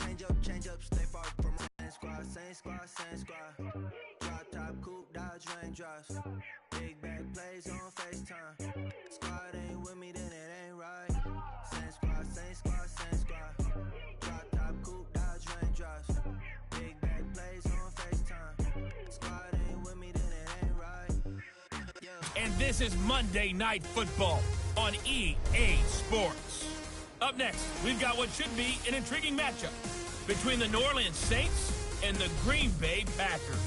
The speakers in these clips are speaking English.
Change up, stay far from my same squad. Drop top, coupe, dodge, raindrops. Big bag plays on FaceTime. Squad ain't with me, then it ain't right. Same squad. Drop top, coupe, dodge, raindrops. Big bag plays on FaceTime. Squad ain't with me, then it ain't right. Yeah. And this is Monday Night Football on EA Sports. Up next, we've got what should be an intriguing matchup between the New Orleans Saints and the Green Bay Packers.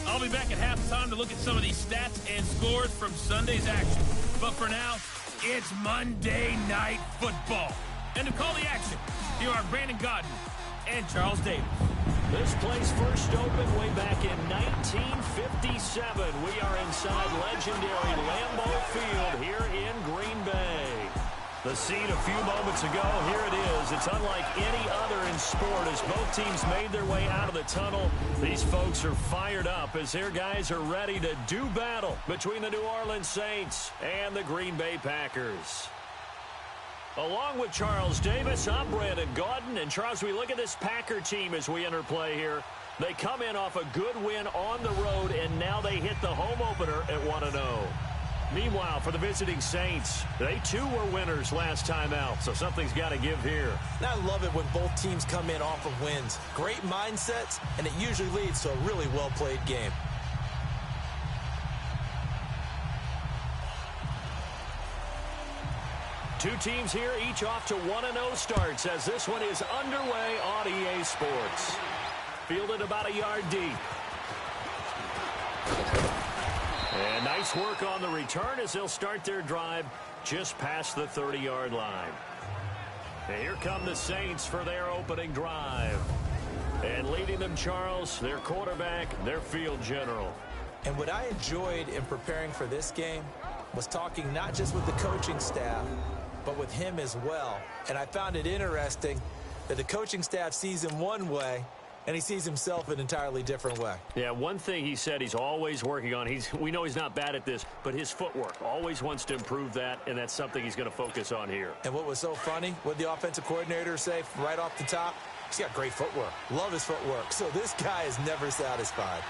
I'll be back at halftime to look at some of these stats and scores from Sunday's action. But for now, it's Monday Night Football. And to call the action, here are Brandon Godden and Charles Davis. This place first opened way back in 1957. We are inside legendary Lambeau Field here in Green Bay. The scene a few moments ago, here it is. It's unlike any other in sport as both teams made their way out of the tunnel. These folks are fired up as their guys are ready to do battle between the New Orleans Saints and the Green Bay Packers. Along with Charles Davis, I'm Brandon Gaudin. And Charles, we look at this Packer team as we enter play here. They come in off a good win on the road, and now they hit the home opener at 1-0. Meanwhile, for the visiting Saints, they too were winners last time out, so something's got to give here. I love it when both teams come in off of wins. Great mindsets, and it usually leads to a really well-played game. Two teams here, each off to 1-0 starts as this one is underway on EA Sports. Fielded about a yard deep. And nice work on the return as they'll start their drive just past the 30-yard line. And here come the Saints for their opening drive. And leading them, Charles, their quarterback, their field general. And what I enjoyed in preparing for this game was talking not just with the coaching staff, but with him as well. And I found it interesting that the coaching staff sees him one way, and he sees himself an entirely different way. Yeah, one thing he said he's always working on, we know he's not bad at this, but his footwork, always wants to improve that, and that's something he's going to focus on here. And what was so funny, what the offensive coordinator say right off the top? He's got great footwork. Love his footwork. So this guy is never satisfied.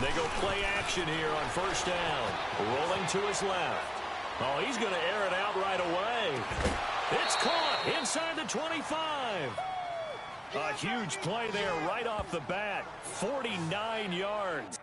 They go play action here on first down. Rolling to his left. Oh, he's going to air it out right away. It's caught inside the 25. A huge play there right off the bat. 49 yards.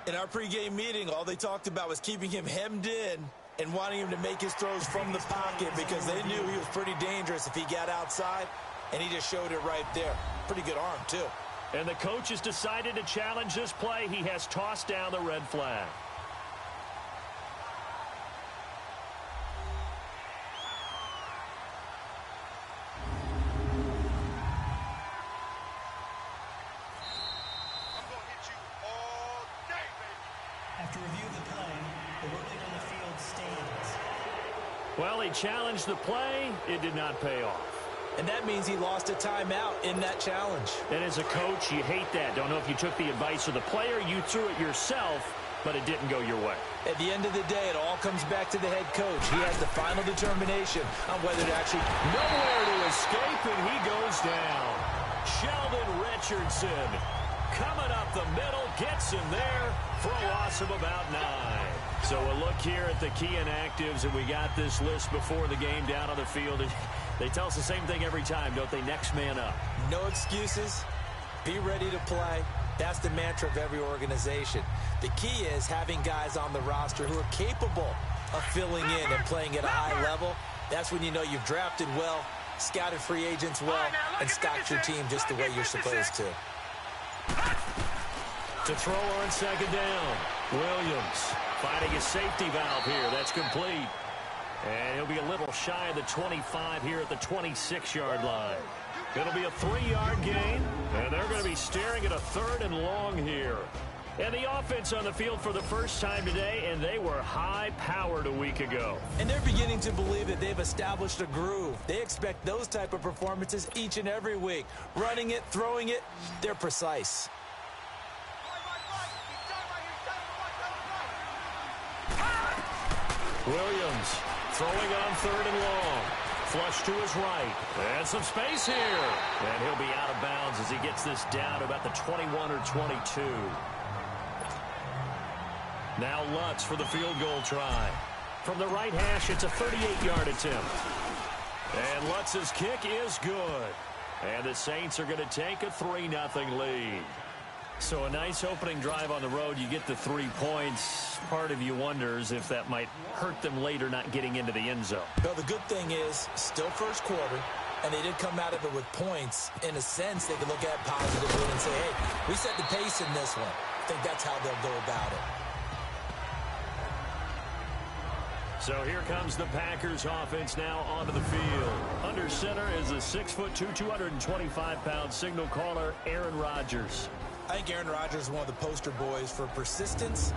In our pregame meeting, all they talked about was keeping him hemmed in and wanting him to make his throws from the pocket because they knew he was pretty dangerous if he got outside, and he just showed it right there. Pretty good arm, too. And the coach has decided to challenge this play. He has tossed down the red flag. After review of the play, the ruling on the field stands. Well, he challenged the play. It did not pay off. And that means he lost a timeout in that challenge. And as a coach, you hate that. Don't know if you took the advice of the player, you threw it yourself, but it didn't go your way. At the end of the day, it all comes back to the head coach. He has the final determination on whether to actually... Nowhere to escape, and he goes down. Sheldon Richardson coming up the middle, gets him there for a loss of about 9. So a look here at the key inactives, and we got this list before the game down on the field. They tell us the same thing every time, don't they? Next man up. No excuses. Be ready to play. That's the mantra of every organization. The key is having guys on the roster who are capable of filling in and playing at a high level. That's when you know you've drafted well, scouted free agents well, and stocked your team just the way you're supposed to. To throw on second down, Williams finding a safety valve here. That's complete. And he'll be a little shy of the 25 here at the 26-yard line. It'll be a 3-yard gain, and they're going to be staring at a 3rd and long here. And the offense on the field for the first time today, and they were high-powered a week ago. And they're beginning to believe that they've established a groove. They expect those type of performances each and every week. Running it, throwing it, they're precise. Williams throwing on 3rd and long. Flush to his right. And some space here. And he'll be out of bounds as he gets this down to about the 21 or 22. Now Lutz for the field goal try. From the right hash, it's a 38-yard attempt. And Lutz's kick is good. And the Saints are going to take a 3-0 lead. So a nice opening drive on the road. You get the 3 points. Part of you wonders if that might hurt them later not getting into the end zone. Well, the good thing is, still first quarter, and they did come out of it with points. In a sense, they could look at positively and say, hey, we set the pace in this one. I think that's how they'll go about it. So here comes the Packers offense now onto the field. Under center is a 6'2", 225-pound signal caller, Aaron Rodgers. I think Aaron Rodgers is one of the poster boys for persistence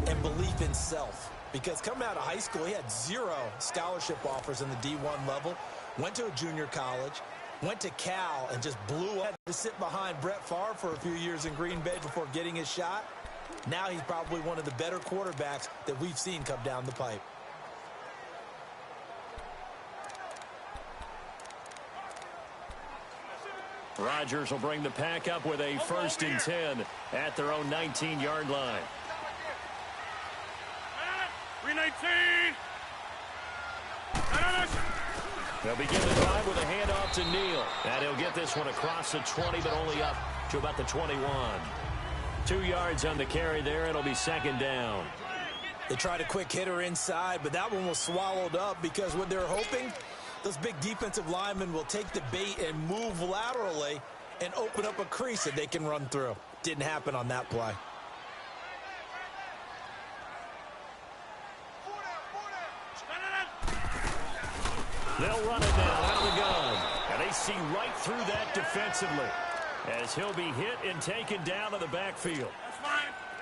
and belief in self. Because coming out of high school, he had 0 scholarship offers in the D1 level. Went to a junior college, went to Cal, and just blew up. To sit behind Brett Favre for a few years in Green Bay before getting his shot. Now he's probably one of the better quarterbacks that we've seen come down the pipe. Rodgers will bring the pack up with a 1st and 10 at their own 19-yard line. 319. They'll begin the drive with a handoff to Neal. And he'll get this one across the 20, but only up to about the 21. 2 yards on the carry there. It'll be 2nd down. They tried a quick hitter inside, but that one was swallowed up because what they're hoping, those big defensive linemen will take the bait and move laterally and open up a crease that they can run through. Didn't happen on that play. They'll run it down out of the gun. And they see right through that defensively as he'll be hit and taken down in the backfield.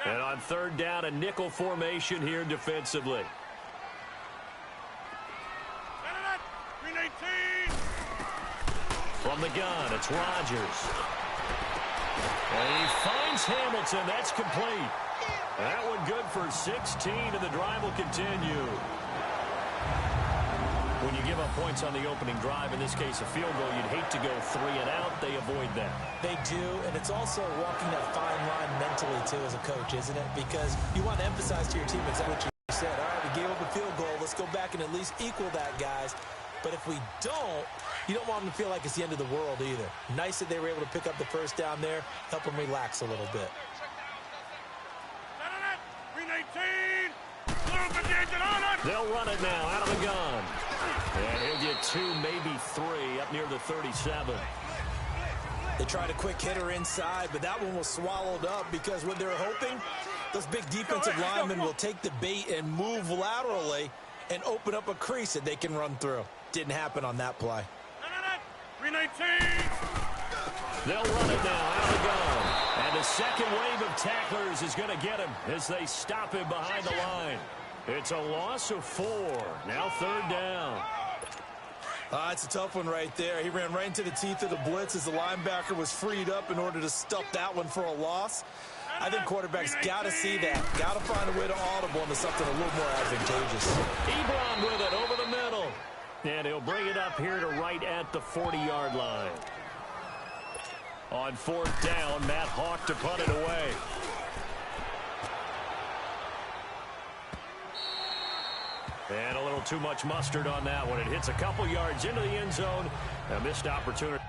And on 3rd down, a nickel formation here defensively. From the gun, it's Rodgers. And he finds Hamilton. That's complete. That one good for 16, and the drive will continue. When you give up points on the opening drive, in this case a field goal, you'd hate to go 3 and out. They avoid that. They do, and it's also walking that fine line mentally, too, as a coach, isn't it? Because you want to emphasize to your team exactly what you said. All right, we gave up a field goal. Let's go back and at least equal that, guys. But if we don't, you don't want them to feel like it's the end of the world either. Nice that they were able to pick up the 1st down there, help them relax a little bit. They'll run it now out of the gun. And he'll get 2, maybe 3 up near the 37. They tried a quick hitter inside, but that one was swallowed up because what they're hoping, those big defensive linemen will take the bait and move laterally and open up a crease that they can run through. Didn't happen on that play. 319. They'll run it now out of the gun. And the second wave of tacklers is going to get him as they stop him behind the line. It's a loss of 4. Now 3rd down. It's a tough one right there. He ran right into the teeth of the blitz as the linebacker was freed up in order to stuff that one for a loss. I think quarterbacks got to see that. Got to find a way to audible into something a little more advantageous. Ebron with it over the middle. And he'll bring it up here to right at the 40-yard line. On 4th down, Matt Hawk to punt it away. And a little too much mustard on that one. It hits a couple yards into the end zone. A missed opportunity.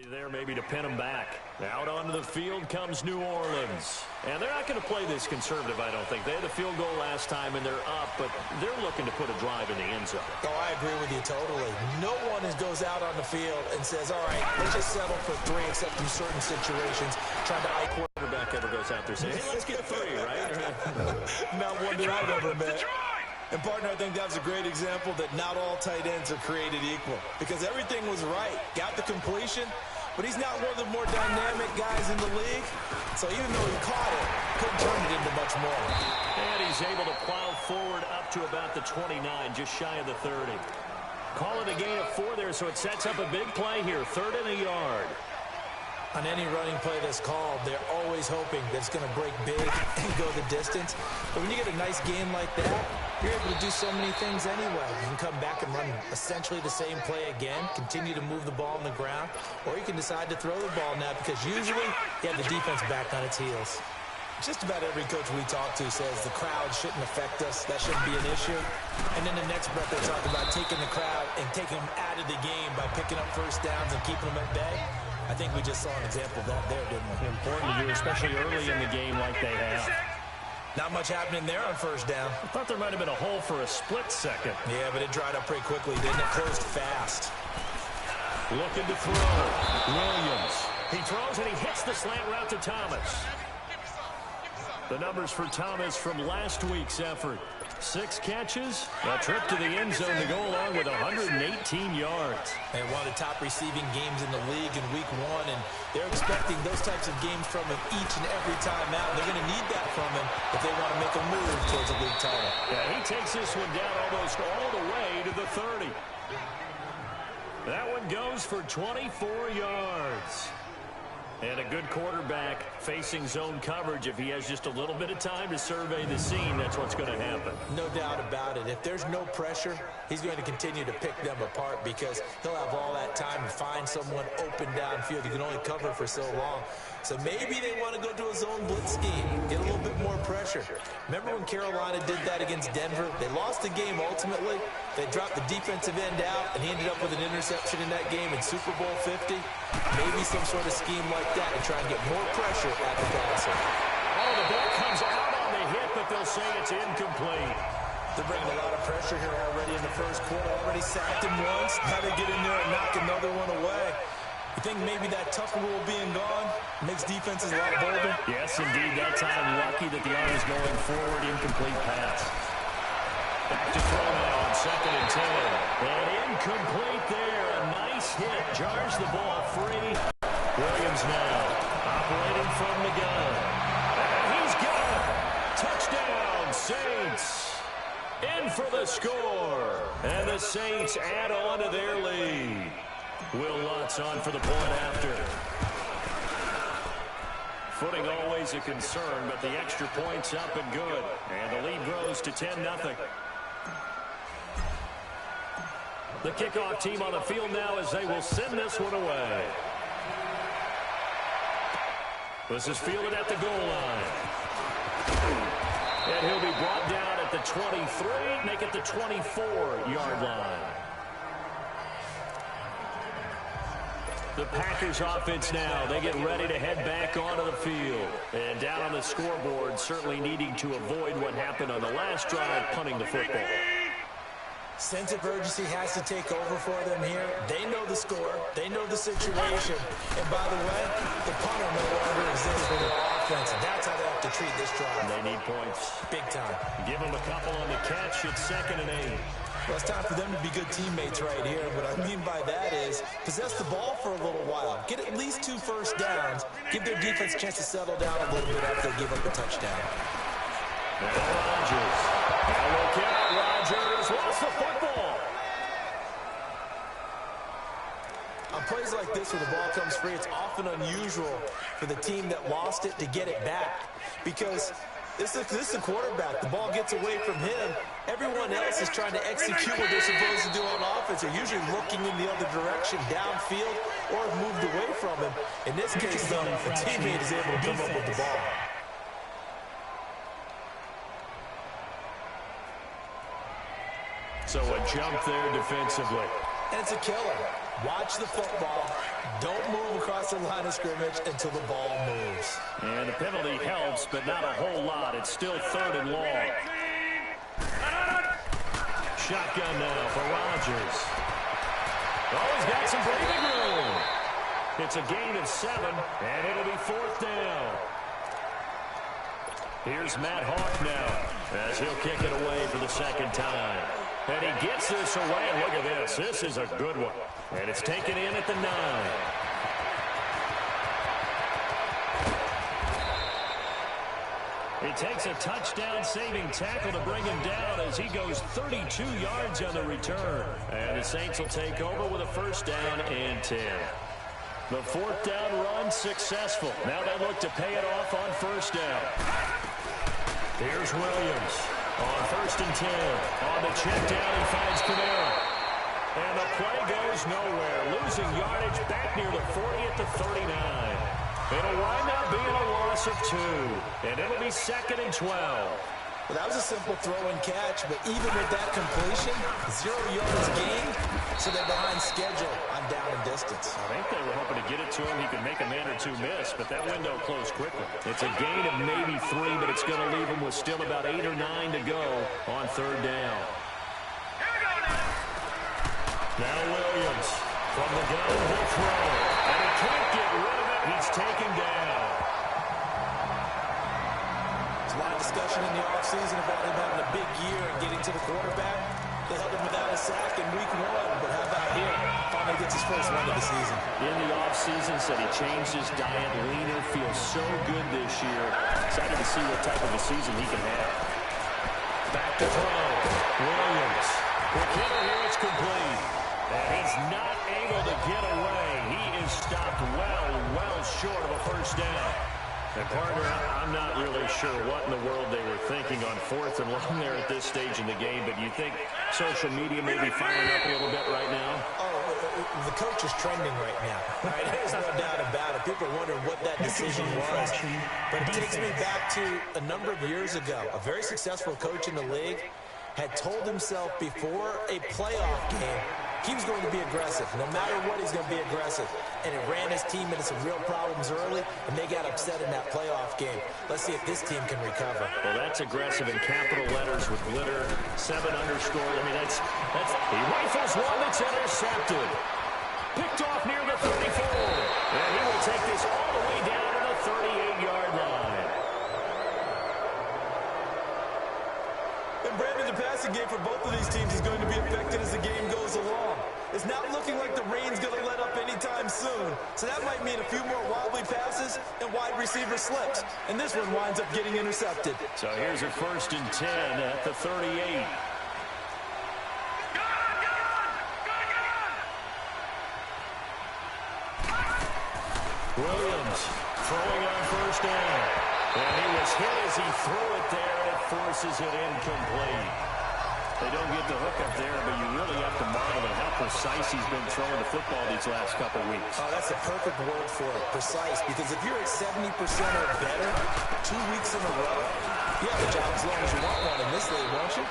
There maybe to pin them back. Out onto the field comes New Orleans. And they're not going to play this conservative, I don't think. They had a field goal last time, and they're up, but they're looking to put a drive in the end zone. Oh, I agree with you totally. No one goes out on the field and says, all right, let's just settle for 3, except in certain situations. Trying to quarterback ever goes out there saying, hey, let's get 3, right? Not one that I've ever met. And, partner, I think that was a great example that not all tight ends are created equal. Because everything was right. Got the completion, but he's not one of the more dynamic guys in the league. So even though he caught it, couldn't turn it into much more. And he's able to plow forward up to about the 29, just shy of the 30. Call it a gain of 4 there, so it sets up a big play here. 3rd and a yard. On any running play that's called, they're always hoping that it's going to break big and go the distance. But when you get a nice game like that, you're able to do so many things anyway. You can come back and run essentially the same play again, continue to move the ball on the ground, or you can decide to throw the ball now because usually you have the defense back on its heels. Just about every coach we talk to says the crowd shouldn't affect us. That shouldn't be an issue. And then the next breath they talk about taking the crowd and taking them out of the game by picking up first downs and keeping them at bay. I think we just saw an example of that there, didn't we? Important to do, especially early in the game like they have. Not much happening there on first down. I thought there might have been a hole for a split second. Yeah, but it dried up pretty quickly, didn't it? Closed fast. Looking to throw. Williams. He throws and he hits the slant route to Thomas. The numbers for Thomas from last week's effort. 6 catches, a trip to the end zone to go along with 118 yards. And one of the top receiving games in the league in week 1, and they're expecting those types of games from him each and every time out. They're going to need that from him if they want to make a move towards a league title. Yeah, he takes this one down almost all the way to the 30. That one goes for 24 yards. And a good quarterback facing zone coverage. If he has just a little bit of time to survey the scene, that's what's going to happen. No doubt about it. If there's no pressure, he's going to continue to pick them apart because he'll have all that time to find someone open downfield. You can only cover for so long. So maybe they want to go to a zone blitz scheme, get a little bit more pressure. Remember when Carolina did that against Denver? They lost the game ultimately. They dropped the defensive end out, and he ended up with an interception in that game in Super Bowl 50. Maybe some sort of scheme like that to try and get more pressure at the passer. Oh, the ball comes out on the hit, but they'll say it's incomplete. They're bringing a lot of pressure here already in the first quarter. Already sacked him once. Now they get in there and knock another one away. You think maybe that tough rule being gone makes defenses a lot bolder? Yes, indeed. That time, lucky that the arm is going forward. Incomplete pass. Back to throw now on 2nd and 10. And incomplete there. A nice hit. Jars the ball free. Williams now operating from the gun. And he's got it. Touchdown, Saints. In for the score. And the Saints add on to their lead. Will Lutz on for the point after. Footing always a concern, but the extra point's up and good. And the lead grows to 10-0. The kickoff team on the field now as they will send this one away. This is fielded at the goal line. And he'll be brought down at the 23, make it the 24-yard line. The Packers offense now, they get ready to head back onto the field. And down on the scoreboard, certainly needing to avoid what happened on the last drive, punting the football. Sense of urgency has to take over for them here. They know the score. They know the situation. And by the way, the punter no longer exists for their offense. That's how they have to treat this drive. They need points. Big time. Give them a couple on the catch. It's 2nd and 8. Well, it's time for them to be good teammates right here. What I mean by that is possess the ball for a little while. Get at least 2 first downs. Give their defense a chance to settle down a little bit after they give up a touchdown. And Rodgers. Now look out. Rodgers lost the football. On plays like this where the ball comes free, it's often unusual for the team that lost it to get it back because this is the quarterback. The ball gets away from him. Everyone else is trying to execute what they're supposed to do on offense. They're usually looking in the other direction, downfield, or have moved away from him. In this case, though, the teammate is able to come up with the ball. So a jump there defensively. And it's a killer. Watch the football. Don't move across the line of scrimmage until the ball moves. And the penalty helps, but not a whole lot. It's still 3rd and long. Shotgun now for Rodgers. Oh, he's got some breathing room. It's a gain of 7, and it'll be 4th down. Here's Matt Hawk now as he'll kick it away for the 2nd time. And he gets this away. Look at this. This is a good one. And it's taken in at the 9. He takes a touchdown-saving tackle to bring him down as he goes 32 yards on the return. And the Saints will take over with a 1st down and 10. The 4th down run successful. Now they look to pay it off on 1st down. Here's Williams on 1st and 10. On the check down, he finds Kamara. And the play goes nowhere. Losing yardage back near the 40 at the 39. It'll wind up being a loss of 2. And it'll be 2nd and 12. Well, that was a simple throw and catch, but even with that completion, 0 yards gained, so they're behind schedule on down and distance. I think they were hoping to get it to him. He could make a man or 2 miss, but that window closed quickly. It's a gain of maybe 3, but it's going to leave him with still about 8 or 9 to go on 3rd down. Now Williams from the gun will throw. And he can't get rid of it. He's taken down. There's a lot of discussion in the offseason about him having a big year and getting to the quarterback. They held him without a sack in week 1, but how about here? Finally gets his first win of the season. In the offseason, said he changed his diet, leaner, feels so good this year. Excited to see what type of a season he can have. Back to throw. Williams. Quick hitter here, it's complete. And he's not able to get away. He is stopped well short of a first down. And partner, I'm not really sure what in the world they were thinking on 4th and long there at this stage in the game, but you think social media may be firing up a little bit right now? Oh, the coach is trending right now. Right? There's no doubt about it. People are wondering what that decision was. But it takes me back to a number of years ago. A very successful coach in the league had told himself before a playoff game he was going to be aggressive. No matter what, he's going to be aggressive. And it ran his team into some real problems early, and they got upset in that playoff game. Let's see if this team can recover. Well, that's aggressive in capital letters with glitter, 7 underscore. I mean, that's he rifles one that's intercepted. Picked off near the 34. And he will take this all the way down to the 38-yard line. And Brandon, the passing game for both of these teams is going to be affected as the game goes along. It's not looking like the rain's going to let up anytime soon. So that might mean a few more wobbly passes and wide receiver slips. And this one winds up getting intercepted. So here's a 1st and 10 at the 38. Williams throwing on 1st down. And he was hit as he threw it there, and it forces it incomplete. They don't get the hook up there, but you really have to marvel at how precise he's been throwing the football these last couple weeks. Oh, that's a perfect word for it, precise, because if you're at 70% or better 2 weeks in a row, you have a job as long as you want one in this league, won't you?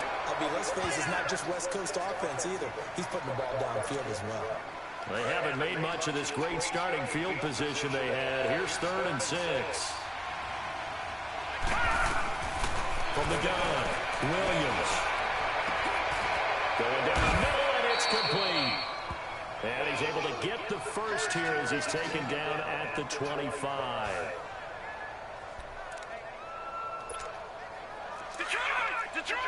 Let's face it, it's not just West Coast offense either. He's putting the ball downfield as well. They haven't made much of this great starting field position they had. Here's 3rd and 6. From the gun, Williams. Going down the middle, and it's complete. And he's able to get the first here as he's taken down at the 25. Detroit!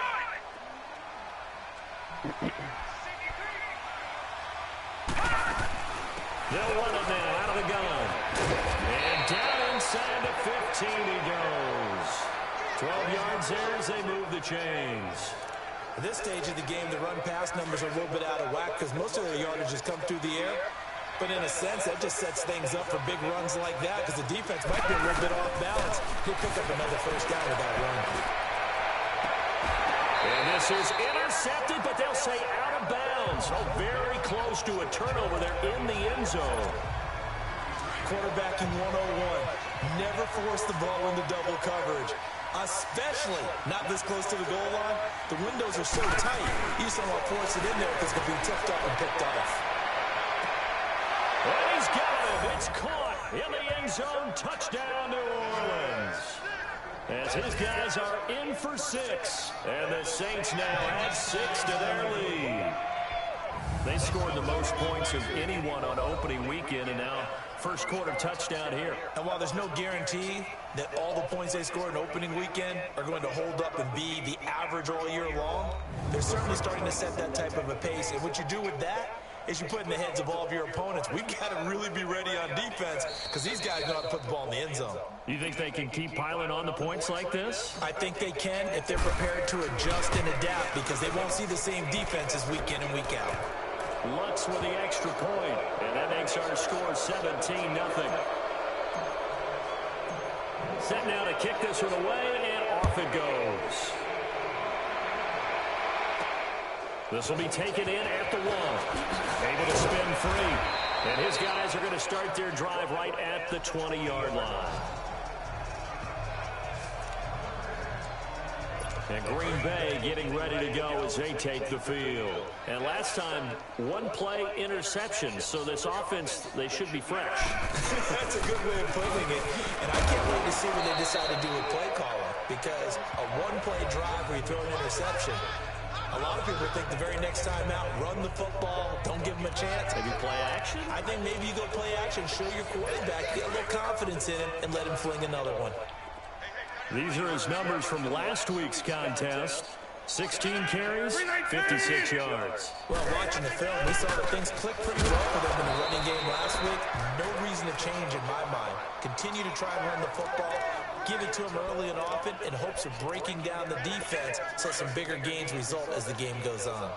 They'll run it now out of the gun. And down inside the 15 he goes. 12 yards there as they move the chains. At this stage of the game, the run-pass numbers are a little bit out of whack because most of their yardage has come through the air. But in a sense, that just sets things up for big runs like that because the defense might be a little bit off balance. He'll pick up another 1st down with that run. And this is intercepted, but they'll say out of bounds. Oh, very close to a turnover there in the end zone. Quarterbacking 101. Never force the ball into double coverage. Especially not this close to the goal line. The windows are so tight, you just don't want to force it in there because it can be tipped up and picked off. And he's got it. It's caught in the end zone. Touchdown, New Orleans. As his guys are in for 6. And the Saints now add 6 to their lead. They scored the most points of anyone on opening weekend, and now first quarter touchdown here. And while there's no guarantee that all the points they scored in opening weekend are going to hold up and be the average all year long, they're certainly starting to set that type of a pace. And what you do with that is you put in the heads of all of your opponents, we've got to really be ready on defense because these guys know how to put the ball in the end zone. You think they can keep piling on the points like this? I think they can if they're prepared to adjust and adapt because they won't see the same defenses week in and week out. Lutz with the extra point, and that makes our score 17-0. Set now to kick this one away, and off it goes. This will be taken in at the 1. Able to spin free. And his guys are going to start their drive right at the 20-yard line. And Green Bay getting ready to go as they take the field. And last time, 1 play interception. So this offense, they should be fresh. That's a good way of putting it. And I can't wait to see what they decide to do with play calling. Because a 1-play drive where you throw an interception, a lot of people think the very next time out, run the football, don't give them a chance. Maybe play action? I think maybe you go play action, show your quarterback, get a little confidence in him, and let him fling another one. These are his numbers from last week's contest. 16 carries, 56 yards. Well, watching the film, we saw that things clicked pretty well for them in the running game last week. No reason to change in my mind. Continue to try and run the football, give it to them early and often in hopes of breaking down the defense so some bigger gains result as the game goes on.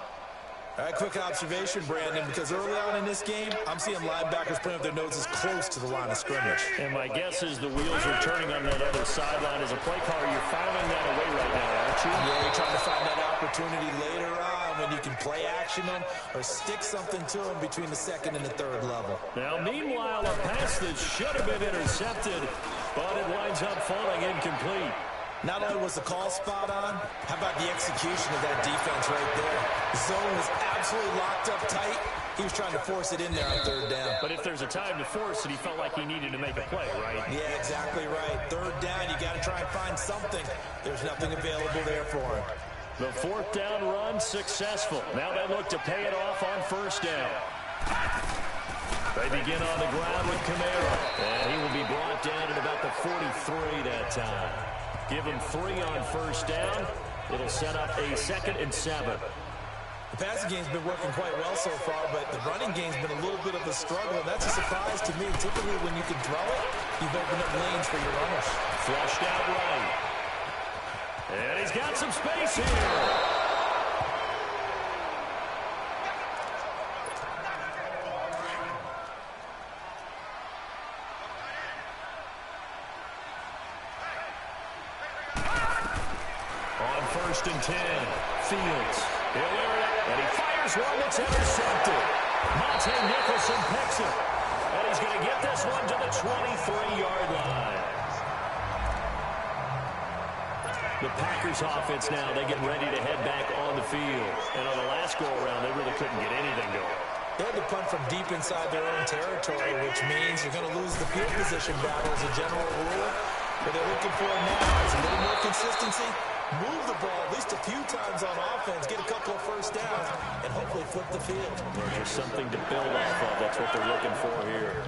All right, quick observation, Brandon, because early on in this game, I'm seeing linebackers putting up their noses close to the line of scrimmage. And my guess is the wheels are turning on that other sideline. As a play caller, you're fouling that away right now, aren't you? Yeah, you're trying to find that opportunity later on when you can play action them or stick something to them between the second and the third level. Now, meanwhile, a pass that should have been intercepted, but it winds up falling incomplete. Not only was the call spot on, how about the execution of that defense right there? The zone was absolutely locked up tight. He was trying to force it in there on third down. But if there's a time to force it, he felt like he needed to make a play, right? Yeah, exactly right. Third down, you got to try and find something. There's nothing available there for him. The fourth down run successful. Now they look to pay it off on first down. They begin on the ground with Camaro, and he will be brought down at about the 43 that time. Give him 3 on first down. It'll set up a 2nd and 7. The passing game's been working quite well so far, but the running game's been a little bit of a struggle, and that's a surprise to me. Typically, when you can throw it, you've opened up lanes for your runners. Flushed out right. And he's got some space here. First and 10. Fields. He'll air it, and he fires one that's intercepted. Monte Nicholson picks it. And he's going to get this one to the 23-yard line. The Packers offense now, they get ready to head back on the field. And on the last go-around, they really couldn't get anything going. They had to punt from deep inside their own territory, which means you're going to lose the field position battle as a general rule. What they're looking for now is a little more consistency. Move the ball at least a few times on offense, get a couple of first downs, and hopefully flip the field. There's something to build off of. That's what they're looking for here.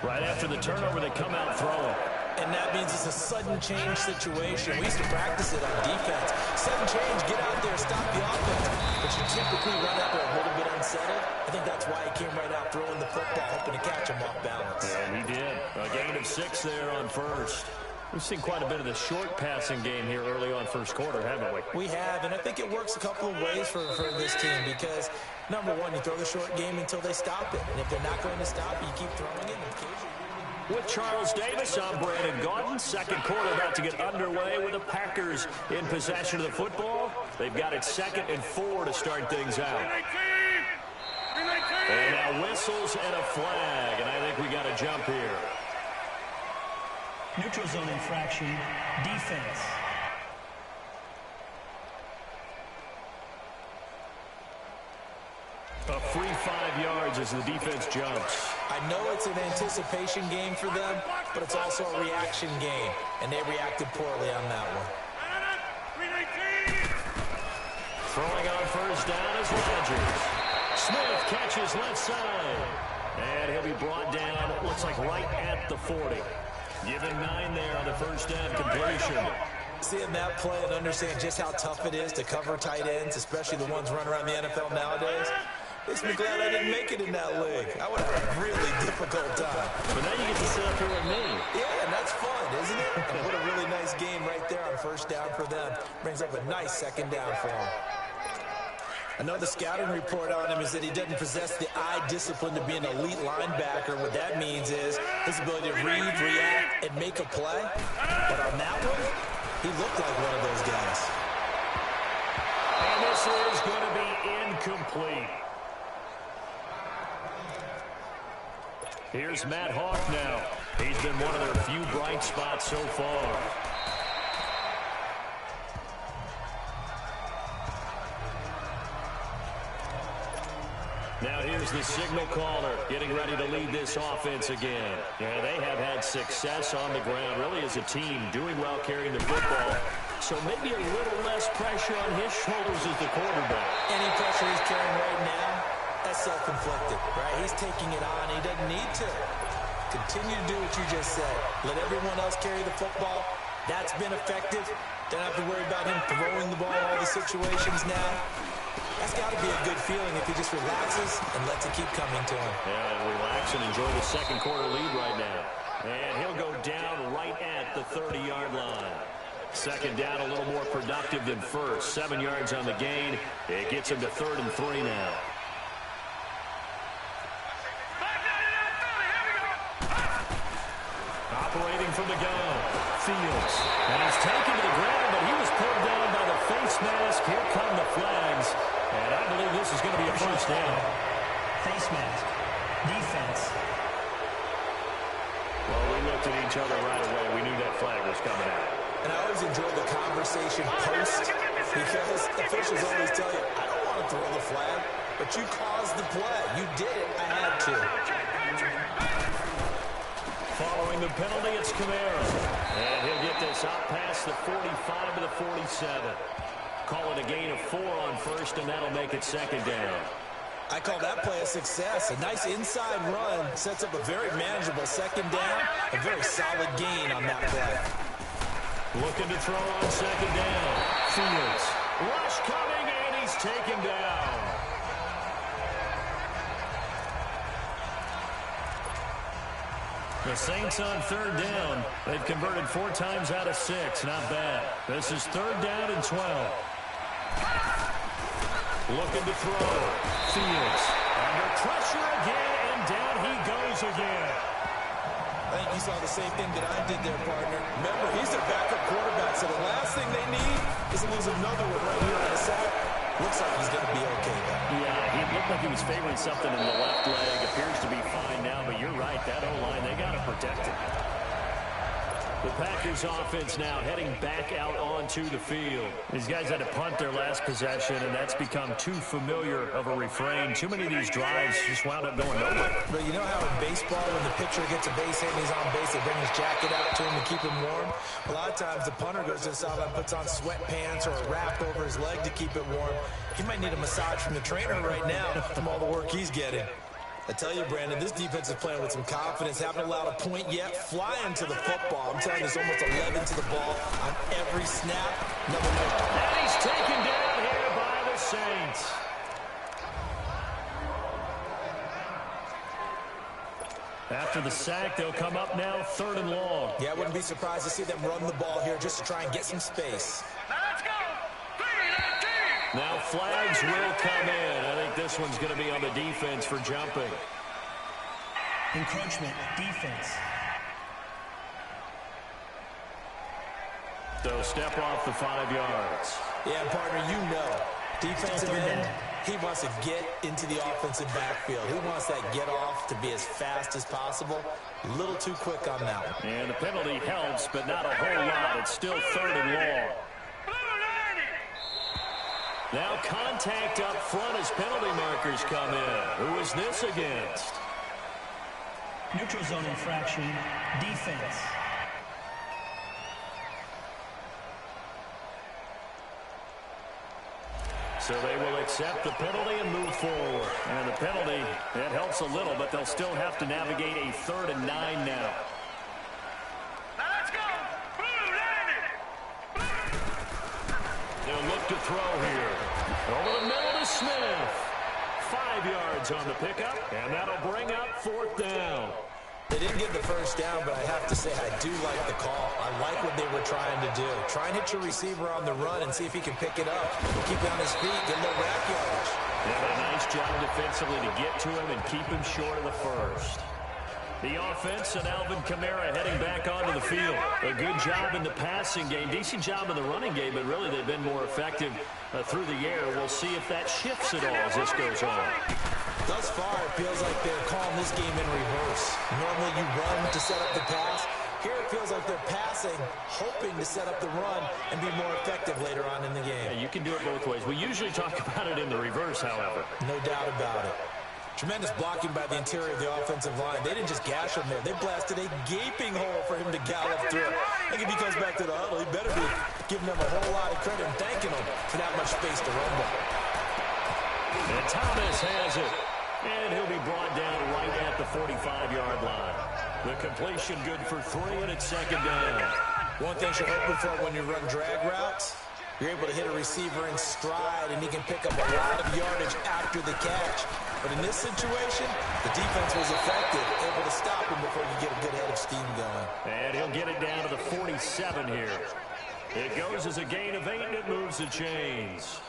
Right after the turnover, they come out throwing. And that means it's a sudden change situation. We used to practice it on defense. Sudden change, get out there, stop the offense. But you typically run out there a little bit unsettled. I think that's why he came right out throwing the football, hoping to catch him off balance. And he did. A gain of 6 there on first. We've seen quite a bit of the short passing game here early on first quarter, haven't we? We have, and I think it works a couple of ways for this team because, number one, you throw the short game until they stop it. And if they're not going to stop it, you keep throwing it. And occasionally... With Charles Davis, I'm Brandon Gaudin. Second quarter about to get underway with the Packers in possession of the football. They've got it 2nd and 4 to start things out. And now whistles and a flag, and I think we got a jump here. Neutral zone infraction, defense. A free 5 yards as the defense jumps. I know it's an anticipation game for them, but it's also a reaction game, and they reacted poorly on that one. Throwing on first down is Rodgers. Smith catches left side. And he'll be brought down, looks like right at the 40. Given 9 there on the first down completion. Seeing that play and understand just how tough it is to cover tight ends, especially the ones running around the NFL nowadays, makes me glad I didn't make it in that league. I would have a really difficult time. But now you get to sit up here with me. Yeah, and that's fun, isn't it? And what a really nice game right there on first down for them. Brings up a nice second down for them. I know the scouting report on him is that he doesn't possess the eye discipline to be an elite linebacker. What that means is his ability to read, react, and make a play. But on that one, he looked like one of those guys. And this is going to be incomplete. Here's Matt Hawk now. He's been one of their few bright spots so far. Now here's the signal caller getting ready to lead this offense again. Yeah, they have had success on the ground, really as a team, doing well carrying the football. So maybe a little less pressure on his shoulders as the quarterback. Any pressure he's carrying right now, that's self-inflicted, right? He's taking it on. He doesn't need to. Continue to do what you just said. Let everyone else carry the football. That's been effective. Don't have to worry about him throwing the ball in all the situations now. That's got to be a good feeling if he just relaxes and lets it keep coming to him. Yeah, relax and enjoy the second quarter lead right now. And he'll go down right at the 30-yard line. Second down a little more productive than first. 7 yards on the gain. It gets him to 3rd and 3 now. Operating from the gun, Fields. And he's taken to the ground, but he was pulled down by the face mask. Here come the flags. And I believe this is going to be a first down. Face mask. Defense. Well, we looked at each other right away. We knew that flag was coming out. And I always enjoy the conversation post because officials always tell you, I don't want to throw the flag, but you caused the play. You did it. I had to. Following the penalty, it's Kamara. And he'll get this out past the 45 to the 47. Call it a gain of 4 on first, and that'll make it second down. I call that play a success. A nice inside run sets up a very manageable second down. A very solid gain on that play. Looking to throw on second down. Fields. Rush coming, and he's taken down. The Saints on 3rd down. They've converted 4 times out of 6. Not bad. This is 3rd down and 12. Looking to throw. Fields. Under pressure again, and down he goes again. I think you saw the same thing that I did there, partner. Remember, he's their backup quarterback, so the last thing they need is to lose another one right here on the sack. Looks like he's going to be okay, though. Yeah, he looked like he was favoring something in the left leg. Appears to be fine now, but you're right. That O-line, they got to protect him. The Packers offense now heading back out onto the field. These guys had to punt their last possession, and that's become too familiar of a refrain. Too many of these drives just wound up going nowhere. But you know how in baseball, when the pitcher gets a base hit and he's on base, they bring his jacket out to him to keep him warm? A lot of times the punter goes to the sideline, puts on sweatpants or a wrap over his leg to keep it warm. He might need a massage from the trainer right now from all the work he's getting. I tell you, Brandon, this defense is playing with some confidence. Haven't allowed a point yet. Flying to the football. I'm telling you, there's almost 11 to the ball on every snap. Another nice. And he's taken down here by the Saints. After the sack, they'll come up now 3rd and long. Yeah, I wouldn't be surprised to see them run the ball here just to try and get some space. Now flags will come in. I think this one's going to be on the defense for jumping. Encroachment. Defense. So step off the 5 yards. Yeah, partner, you know. Defensive end, he wants to get into the offensive backfield. He wants that get off to be as fast as possible. A little too quick on that one. And the penalty helps, but not a whole lot. It's still 3rd and long. Now contact up front as penalty markers come in. Who is this against? Neutral zone infraction. Defense. So they will accept the penalty and move forward. And the penalty, that helps a little, but they'll still have to navigate a 3rd and 9 now. They'll look to throw here. Over the middle to Smith. 5 yards on the pickup, and that'll bring up 4th down. They didn't get the first down, but I have to say I do like the call. I like what they were trying to do. Try and hit your receiver on the run and see if he can pick it up. Keep it on his feet, get a little rack yardage. They did a nice job defensively to get to him and keep him short of the first. The offense and Alvin Kamara heading back onto the field. A good job in the passing game. Decent job in the running game, but really they've been more effective through the air. We'll see if that shifts at all as this goes on. Thus far, it feels like they're calling this game in reverse. Normally you run to set up the pass. Here it feels like they're passing, hoping to set up the run and be more effective later on in the game. Yeah, you can do it both ways. We usually talk about it in the reverse, however. No doubt about it. Tremendous blocking by the interior of the offensive line. They didn't just gash him there. They blasted a gaping hole for him to gallop through. I think if he comes back to the huddle, he better be giving them a whole lot of credit and thanking them for that much space to run by. And Thomas has it. And he'll be brought down right at the 45-yard line. The completion good for 3, and it's 2nd down. One thing you're hoping for when you run drag routes, you're able to hit a receiver in stride, and he can pick up a lot of yardage after the catch. But in this situation, the defense was effective, able to stop him before you get a good head of steam going. And he'll get it down to the 47 here. It goes as a gain of 8, and it moves the chains.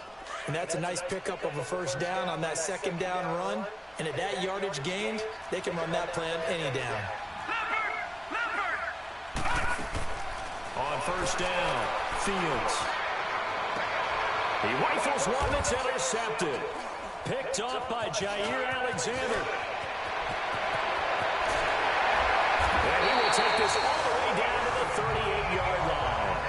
And that's a nice pickup of a first down on that second down run. And at that yardage gained, they can run that plan any down. On first down, Fields. He rifles one that's intercepted. Picked off by Jair Alexander. And he will take this all the way down to the 38-yard line.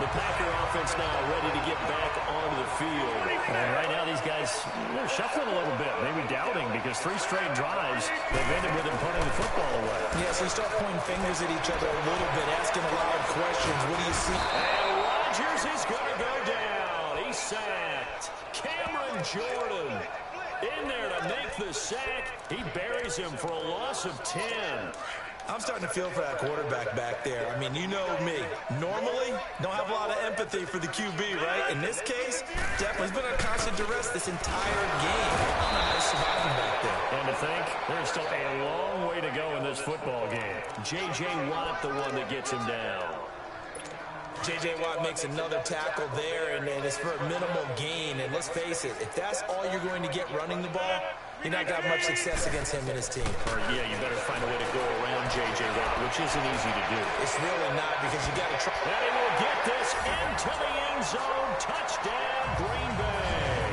The Packer offense now ready to get back onto the field. And right now these guys, they're shuffling a little bit, maybe doubting, because 3 straight drives, they've ended with them punting the football away. Yeah, so you start pointing fingers at each other a little bit, asking a lot of questions. What do you see? And Rodgers is going to go down. He's sacked. Cameron Jordan in there to make the sack. He buries him for a loss of 10. I'm starting to feel for that quarterback back there. I mean, you know me. Normally, don't have a lot of empathy for the QB, right? In this case, definitely has been under constant duress this entire game. I don't know how he's surviving back there. And to think, there's still a long way to go in this football game. J.J. Watt, the one that gets him down. J.J. Watt makes another tackle there, and it's for a minimal gain. And let's face it, if that's all you're going to get running the ball, you're not going to have much success against him and his team. Or, yeah, you better find a way to go around J.J. Watt, which isn't easy to do. It's really not, because you got to try. And he will get this into the end zone. Touchdown, Green Bay.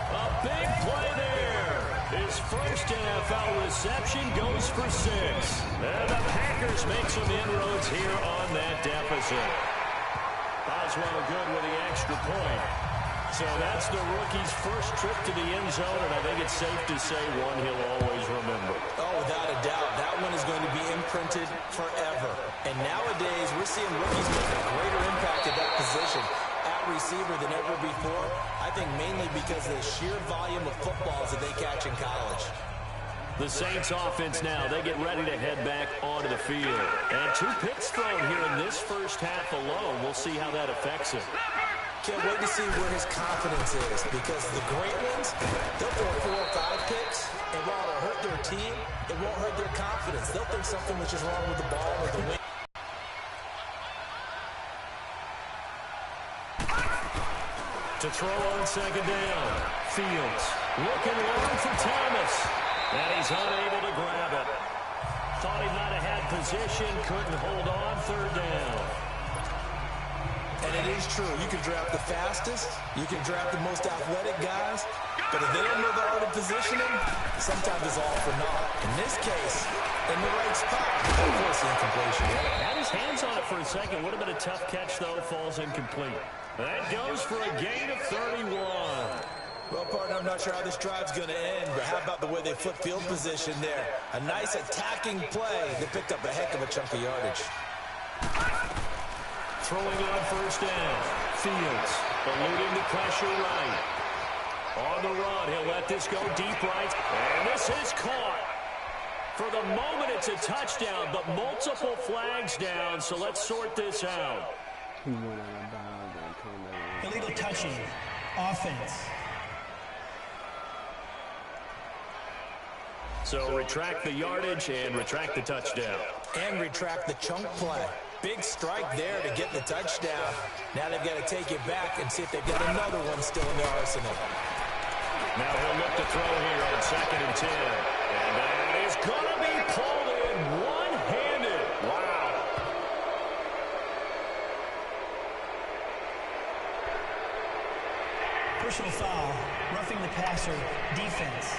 A big play there. His first NFL reception goes for 6. And the Packers make some inroads here on that deficit. Oswald good with the extra point. So that's the rookie's first trip to the end zone, and I think it's safe to say one he'll always remember. Oh, without a doubt. That one is going to be imprinted forever. And nowadays, we're seeing rookies make a greater impact at that position at receiver than ever before. I think mainly because of the sheer volume of footballs that they catch in college. The Saints offense now, they get ready to head back onto the field. And 2 picks thrown here in this first half alone. We'll see how that affects him. Can't wait to see where his confidence is, because the great ones, they'll throw 4 or 5 picks, and while it'll hurt their team, it won't hurt their confidence. They'll think something was just wrong with the ball or the wing. To throw on second down, Fields looking long for Thomas, and he's unable to grab it. Thought he might have had position, couldn't hold on, third down. And it is true. You can draft the fastest. You can draft the most athletic guys. But if they don't know the art of positioning, sometimes it's all for naught. In this case, in the right spot, of course, the incompletion. Had his hands on it for a second. Would have been a tough catch, though. Falls incomplete. That goes for a gain of 31. Well, partner, I'm not sure how this drive's going to end, but how about the way they flip field position there? A nice attacking play that picked up a heck of a chunk of yardage. Throwing on first down. Fields eluding the pressure right. On the run, he'll let this go deep right. And this is caught. For the moment, it's a touchdown, but multiple flags down, so let's sort this out. Illegal touching. Offense. So retract the yardage and retract the touchdown. And retract the chunk play. Big strike there to get the touchdown. Now they've got to take it back and see if they've got another one still in their arsenal. Now he'll look to throw here on 2nd and 10. And that is going to be pulled in one-handed. Wow. Personal foul. Roughing the passer. Defense.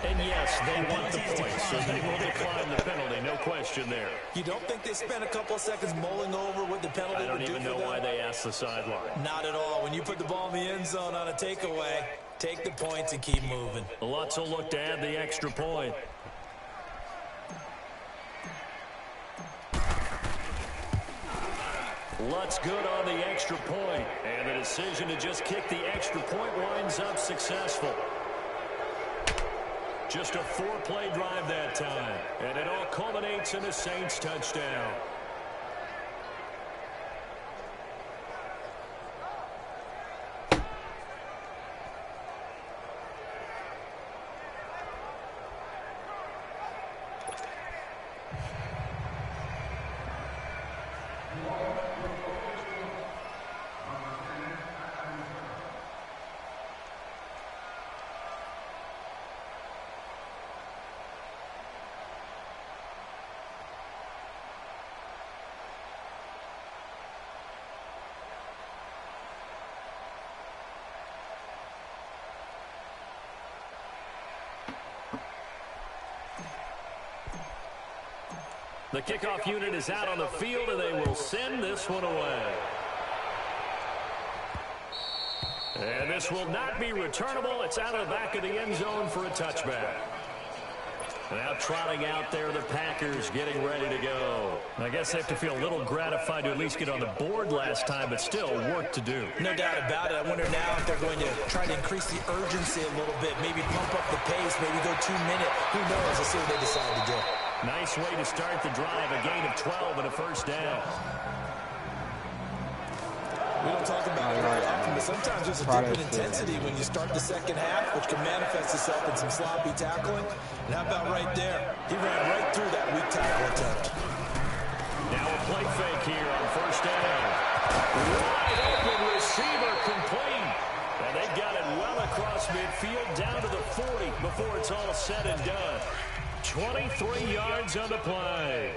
And yes, they want the points, so they will decline the penalty. No question there. You don't think they spent a couple of seconds mulling over what the penalty would do for them? I don't even know why they asked the sideline. Not at all. When you put the ball in the end zone on a takeaway, take the points and keep moving. Lutz will look to add the extra point. Lutz good on the extra point. And the decision to just kick the extra point winds up successful. Just a 4-play drive that time. And it all culminates in a Saints touchdown. The kickoff unit is out on the field, and they will send this one away. And this will not be returnable. It's out of the back of the end zone for a touchback. Now trotting out there, the Packers getting ready to go. I guess they have to feel a little gratified to at least get on the board last time, but still work to do. No doubt about it. I wonder now if they're going to try to increase the urgency a little bit, maybe pump up the pace, maybe go 2 minutes. Who knows? Let's see what they decide to do. Nice way to start the drive, a gain of 12 and a first down. We don't talk about it very often, but sometimes there's a dip in intensity when you start the second half, which can manifest itself in some sloppy tackling. And how about right there? He ran right through that weak tackle attempt. Now a play fake here on first down. Wide open receiver complete. And they got it well across midfield down to the 40 before it's all said and done. 23 yards on the play.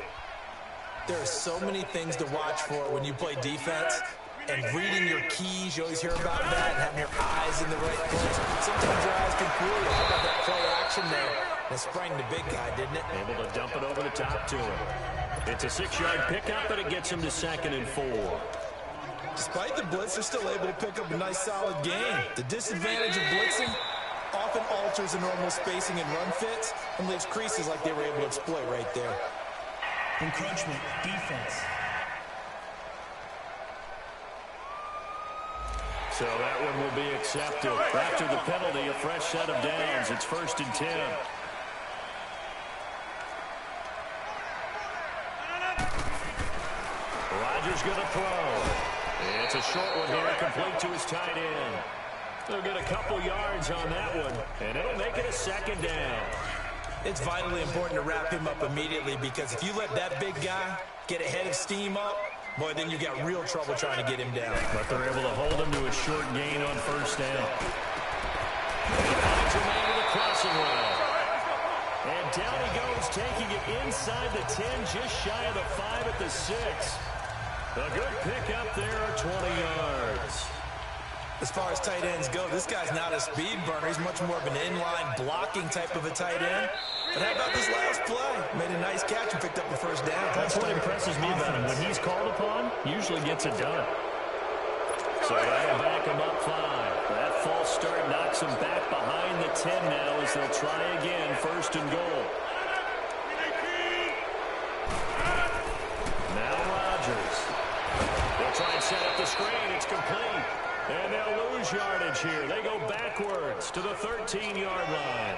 There are so many things to watch for when you play defense. And reading your keys, you always hear about that, and having your eyes in the right place. Sometimes your eyes can fool you. How about that play action there? That sprang the big guy, didn't it? Able to dump it over the top to him. It's a 6-yard pickup, but it gets him to 2nd and 4. Despite the blitz, they're still able to pick up a nice, solid gain. The disadvantage of blitzing often alters the normal spacing and run fits and leaves creases like they were able to exploit right there. Encroachment, defense. So that one will be accepted. After the penalty, a fresh set of downs. It's 1st and 10. Rodgers going to throw. It's a short one here, complete to his tight end. They'll get a couple yards on that one, and it'll make it a 2nd down. It's vitally important to wrap him up immediately, because if you let that big guy get ahead of steam up, boy, then you got real trouble trying to get him down. But they're able to hold him to a short gain on first down. He finds a man with a crossing route. And down he goes, taking it inside the 10, just shy of the 5 at the 6. A good pickup there, 20 yards. As far as tight ends go, this guy's not a speed burner. He's much more of an inline blocking type of a tight end. But how about this last play? Made a nice catch and picked up the first down. That's what impresses me about him. When he's called upon, usually gets it done. So that'll back him up 5. That false start knocks him back behind the 10 now as they'll try again, 1st and goal. Now Rodgers. They'll try and set up the screen. It's complete. And they'll lose yardage here. They go backwards to the 13-yard line.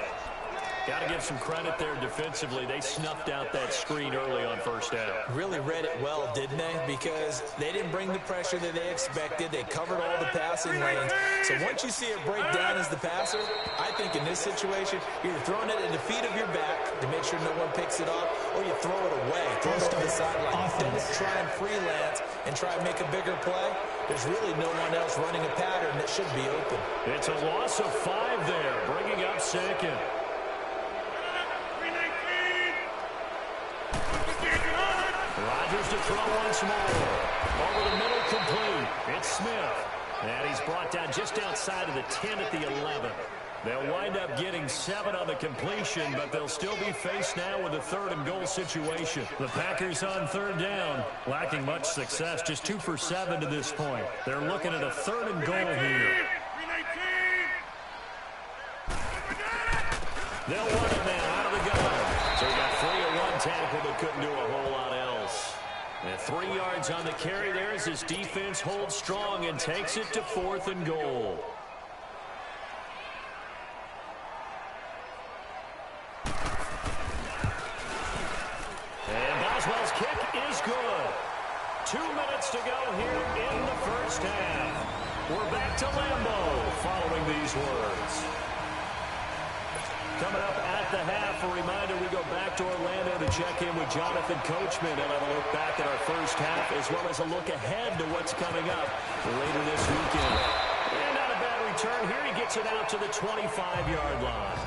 Got to give some credit there defensively. They snuffed out that screen early on first down. Really read it well, didn't they? Because they didn't bring the pressure that they expected. They covered all the passing lanes. So once you see it break down as the passer, I think in this situation, you're throwing it at the feet of your back to make sure no one picks it up, or you throw it away, throw it to the sideline. Don't try and freelance and try and make a bigger play. There's really no one else running a pattern that should be open. It's a loss of 5 there, bringing up 2nd. Rodgers to throw once more. Over the middle, complete. It's Smith. And he's brought down just outside of the 10 at the 11. They'll wind up getting 7 on the completion, but they'll still be faced now with a 3rd and goal situation. The Packers on 3rd down, lacking much success, just 2 for 7 to this point. They're looking at a 3rd and goal here. They'll run it now out of the gun. So he got 3 at 1 tackle, but couldn't do a whole lot else. And 3 yards on the carry there as his defense holds strong and takes it to 4th and goal. is good. 2 minutes to go here in the first half. We're back to Lambeau following these words. Coming up at the half, a reminder, we go back to Orlando to check in with Jonathan Coachman and have a look back at our first half, as well as a look ahead to what's coming up later this weekend. And not a bad return here. He gets it out to the 25-yard line.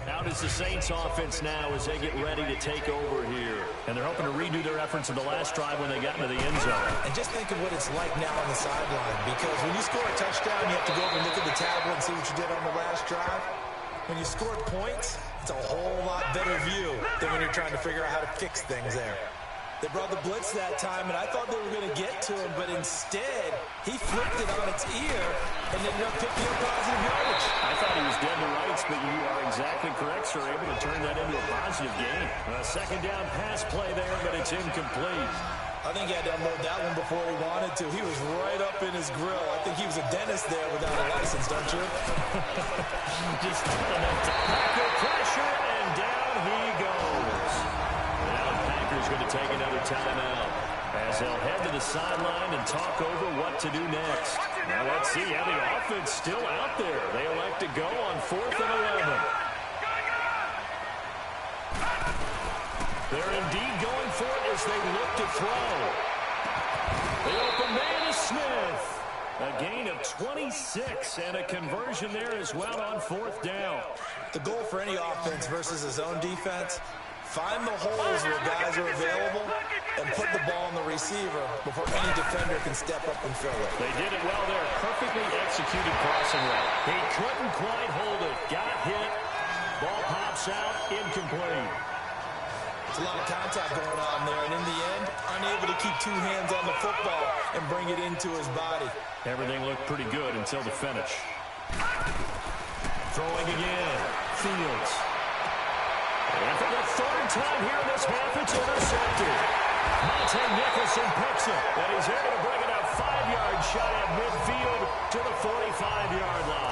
Out is the Saints offense now as they get ready to take over here. And they're hoping to redo their efforts in the last drive when they got into the end zone. And just think of what it's like now on the sideline, because when you score a touchdown, you have to go over and look at the tablet and see what you did on the last drive. When you scored points, it's a whole lot better view than when you're trying to figure out how to fix things there. They brought the blitz that time, and I thought they were going to get to him, but instead, he flipped it on its ear and ended up picking up positive yardage. I thought he was dead to rights, but you are exactly correct, sir. Able to turn that into a positive gain. A second down pass play there, but it's incomplete. I think he had to unload that one before he wanted to. He was right up in his grill. I think he was a dentist there without a license, don't you? Just enough to tackle pressure, and down he goes. Now the Packers going to take another timeout as they'll head to the sideline and talk over what to do next. Now let's see how the offense still out there. They elect to go on 4th and 11. They're indeed going for it as they look to throw. The open man is Smith. A gain of 26 and a conversion there as well on 4th down. The goal for any offense versus his own defense, find the holes where guys are available and put the ball on the receiver before any defender can step up and fill it. They did it well there. Perfectly executed crossing route. He couldn't quite hold it. Got hit. Ball pops out. Incomplete. It's a lot of contact going on there, and in the end, unable to keep 2 hands on the football and bring it into his body. Everything looked pretty good until the finish. Throwing again. Fields. And for the 3rd time here in this half, it's intercepted. Monte Nicholson picks it, and he's able to bring it out 5 yards shy of midfield to the 45-yard line.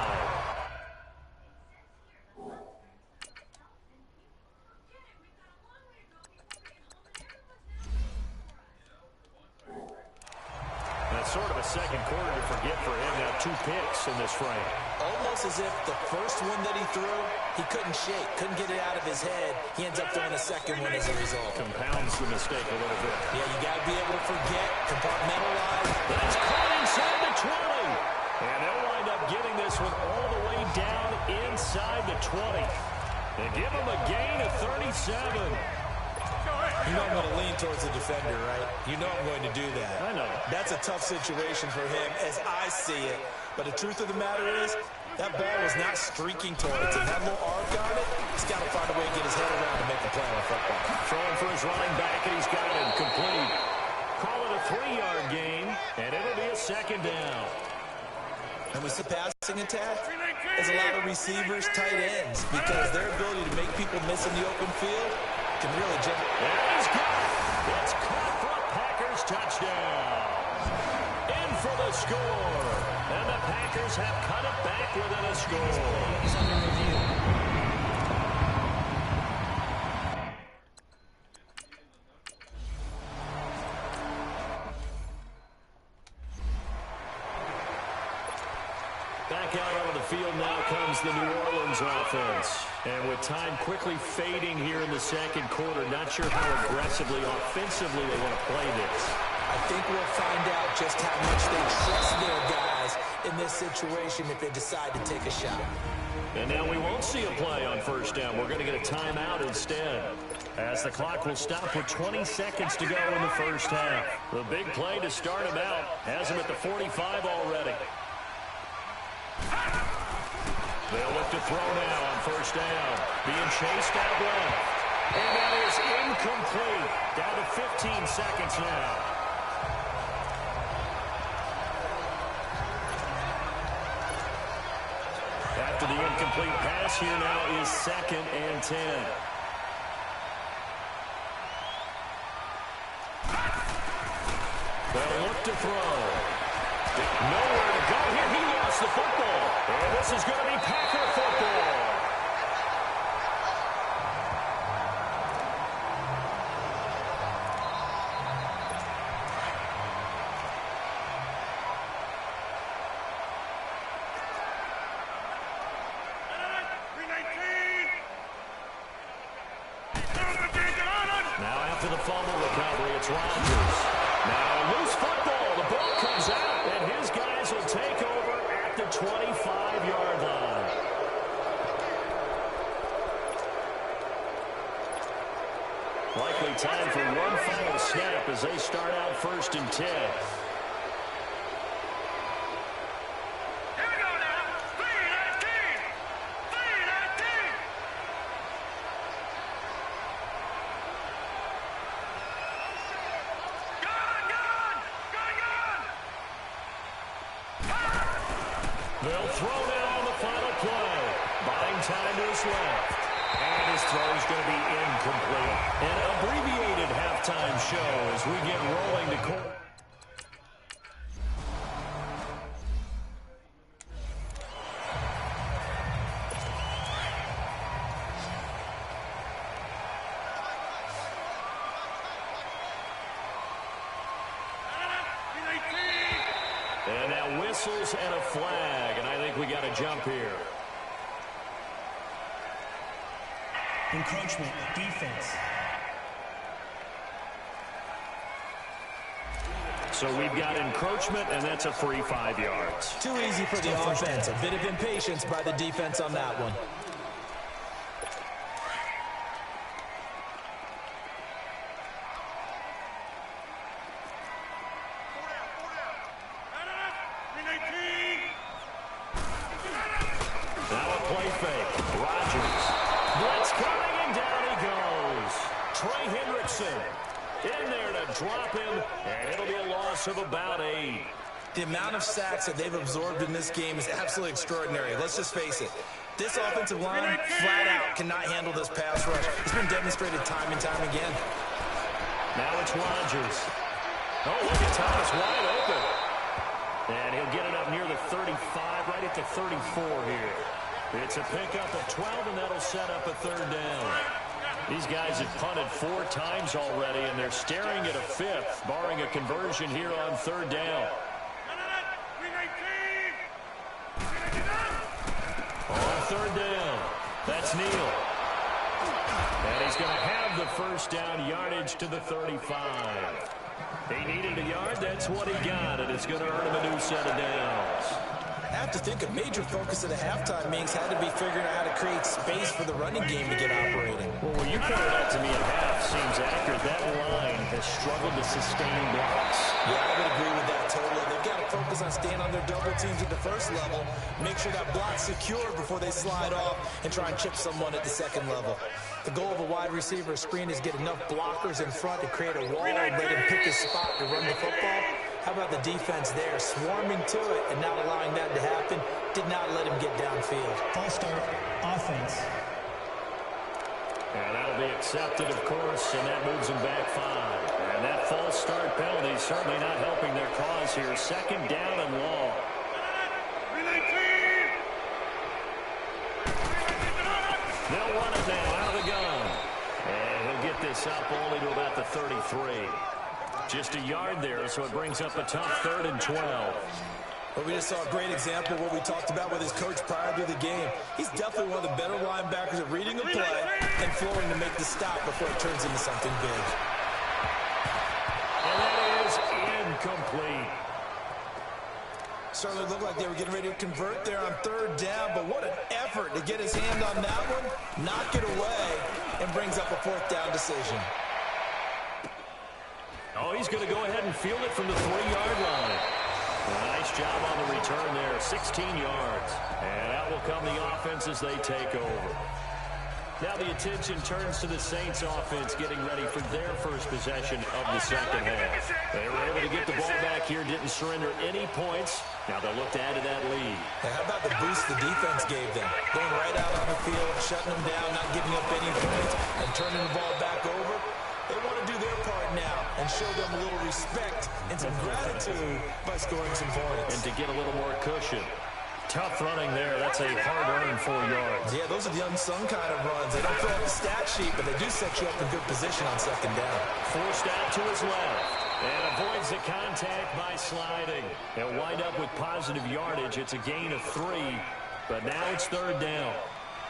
That's sort of a second quarter to forget for him. Now 2 picks in this frame. Almost as if the first one that he threw, he couldn't shake, couldn't get it out of his head. He ends up throwing a second one as a result. Compounds the mistake a little bit. Yeah, you got to be able to forget, compartmentalize. That's caught inside the 20. And they'll wind up getting this one all the way down inside the 20. They give him a gain of 37. You know I'm going to lean towards the defender, right? You know I'm going to do that. I know. That's a tough situation for him as I see it. But the truth of the matter is, that ball was not streaking towards him. That little arc on it, he's got to find a way to get his head around to make a play on the football. Throwing for his running back, and he's got it complete. Call it a 3-yard gain, and it'll be a second down. And with the passing attack, there's a lot of receivers, tight ends, because their ability to make people miss in the open field can really generate. And he's got it. It's caught for a Packers touchdown. In for the score. And the Packers have cut it back within a score. He's under review. Back out onto the field now comes the New Orleans offense. And with time quickly fading here in the second quarter, not sure how aggressively, offensively they want to play this. I think we'll find out just how much they trust their guys in this situation if they decide to take a shot. And now we won't see a play on 1st down. We're going to get a timeout instead, as the clock will stop with 20 seconds to go in the first half. The big play to start him out has him at the 45 already. They'll look to throw now on 1st down. Being chased out left. And that is incomplete. Down to 15 seconds now. After the incomplete pass, here now is 2nd and 10. They'll look to throw. Nowhere to go here. He lost the football. And this is going to be Packer football. for the fumble recovery. It's Rodgers. Now loose football. The ball comes out, and his guys will take over at the 25-yard line. Likely time for one final snap as they start out 1st and 10. They'll throw now on the final play. Buying time to his left. And his throw is going to be incomplete. An abbreviated halftime show as we get rolling to court. And now whistles and a flag, and I think we got a jump here. Encroachment, defense. So we've got encroachment, and that's a free 5 yards. Too easy for the offense. A bit of impatience by the defense on that one. Now a play fake. Rodgers. Blitz coming, and down he goes. Trey Hendrickson in there to drop him, and it'll be a loss of about 8. The amount of sacks that they've absorbed in this game is absolutely extraordinary. Let's just face it. This offensive line, flat out, cannot handle this pass rush. It's been demonstrated time and time again. Now it's Rodgers. Oh, look at Thomas wide open. And he'll get it up near the 35, right at the 34 here. It's a pickup of 12, and that'll set up a 3rd down. These guys have punted 4 times already, and they're staring at a 5th, barring a conversion here on 3rd down. On 3rd down, that's Neal. And he's going to have the 1st down, yardage to the 35. He needed a yard, that's what he got, and it's going to earn him a new set of downs. I have to think a major focus of the halftime meetings had to be figuring out how to create space for the running game to get operating. Well, when you pointed out to me at half, seems accurate. That line has struggled to sustain blocks. Yeah, I would agree with that totally. They've got to focus on staying on their double teams at the 1st level, make sure that block's secure before they slide off and try and chip someone at the 2nd level. The goal of a wide receiver screen is get enough blockers in front to create a wall and let him pick his spot to run the football. How about the defense there, swarming to it and not allowing that to happen? Did not let him get downfield. False start, offense. And that'll be accepted, of course, and that moves them back 5. And that false start penalty is certainly not helping their cause here. 2nd down and long. They'll run it now out of the gun. And he'll get this up only to about the 33. Just a yard there, so it brings up a tough 3rd and 12. Well, we just saw a great example of what we talked about with his coach prior to the game. He's definitely one of the better linebackers at reading a play and flowing to make the stop before it turns into something big. And that is incomplete. Certainly looked like they were getting ready to convert there on 3rd down, but what an effort to get his hand on that one, knock it away, and brings up a 4th down decision. Oh, he's going to go ahead and field it from the 3-yard line. Nice job on the return there, 16 yards. And out will come the offense as they take over. Now the attention turns to the Saints offense getting ready for their first possession of the 2nd half. They were able to get the ball back here, didn't surrender any points. Now they'll look to add to that lead. Now, how about the boost the defense gave them? Going right out on the field, shutting them down, not giving up any points, and turning the ball back over. They want to do their part now and show them a little respect and some gratitude by scoring some points. And to get a little more cushion. Tough running there. That's a hard-earned 4 yards. Yeah, those are the unsung kind of runs. They don't fill out the stat sheet, but they do set you up in good position on 2nd down. Forced out to his left. And avoids the contact by sliding. They'll wind up with positive yardage. It's a gain of 3. But now it's 3rd down.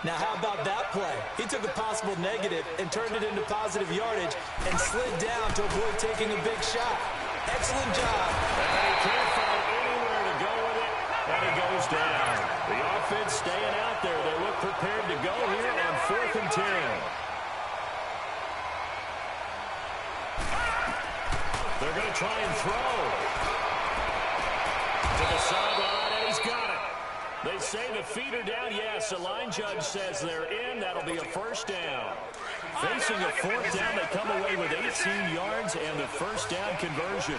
Now, how about that play? He took a possible negative and turned it into positive yardage and slid down to avoid taking a big shot. Excellent job. And he can't find anywhere to go with it, and he goes down. The offense staying out there. They look prepared to go here on 4th and 10. They're going to try and throw. To the sideline, and he's got it. They say the feet are down. Yes, the line judge says they're in. That'll be a first down. Facing a 4th down, they come away with 18 yards and the first down conversion.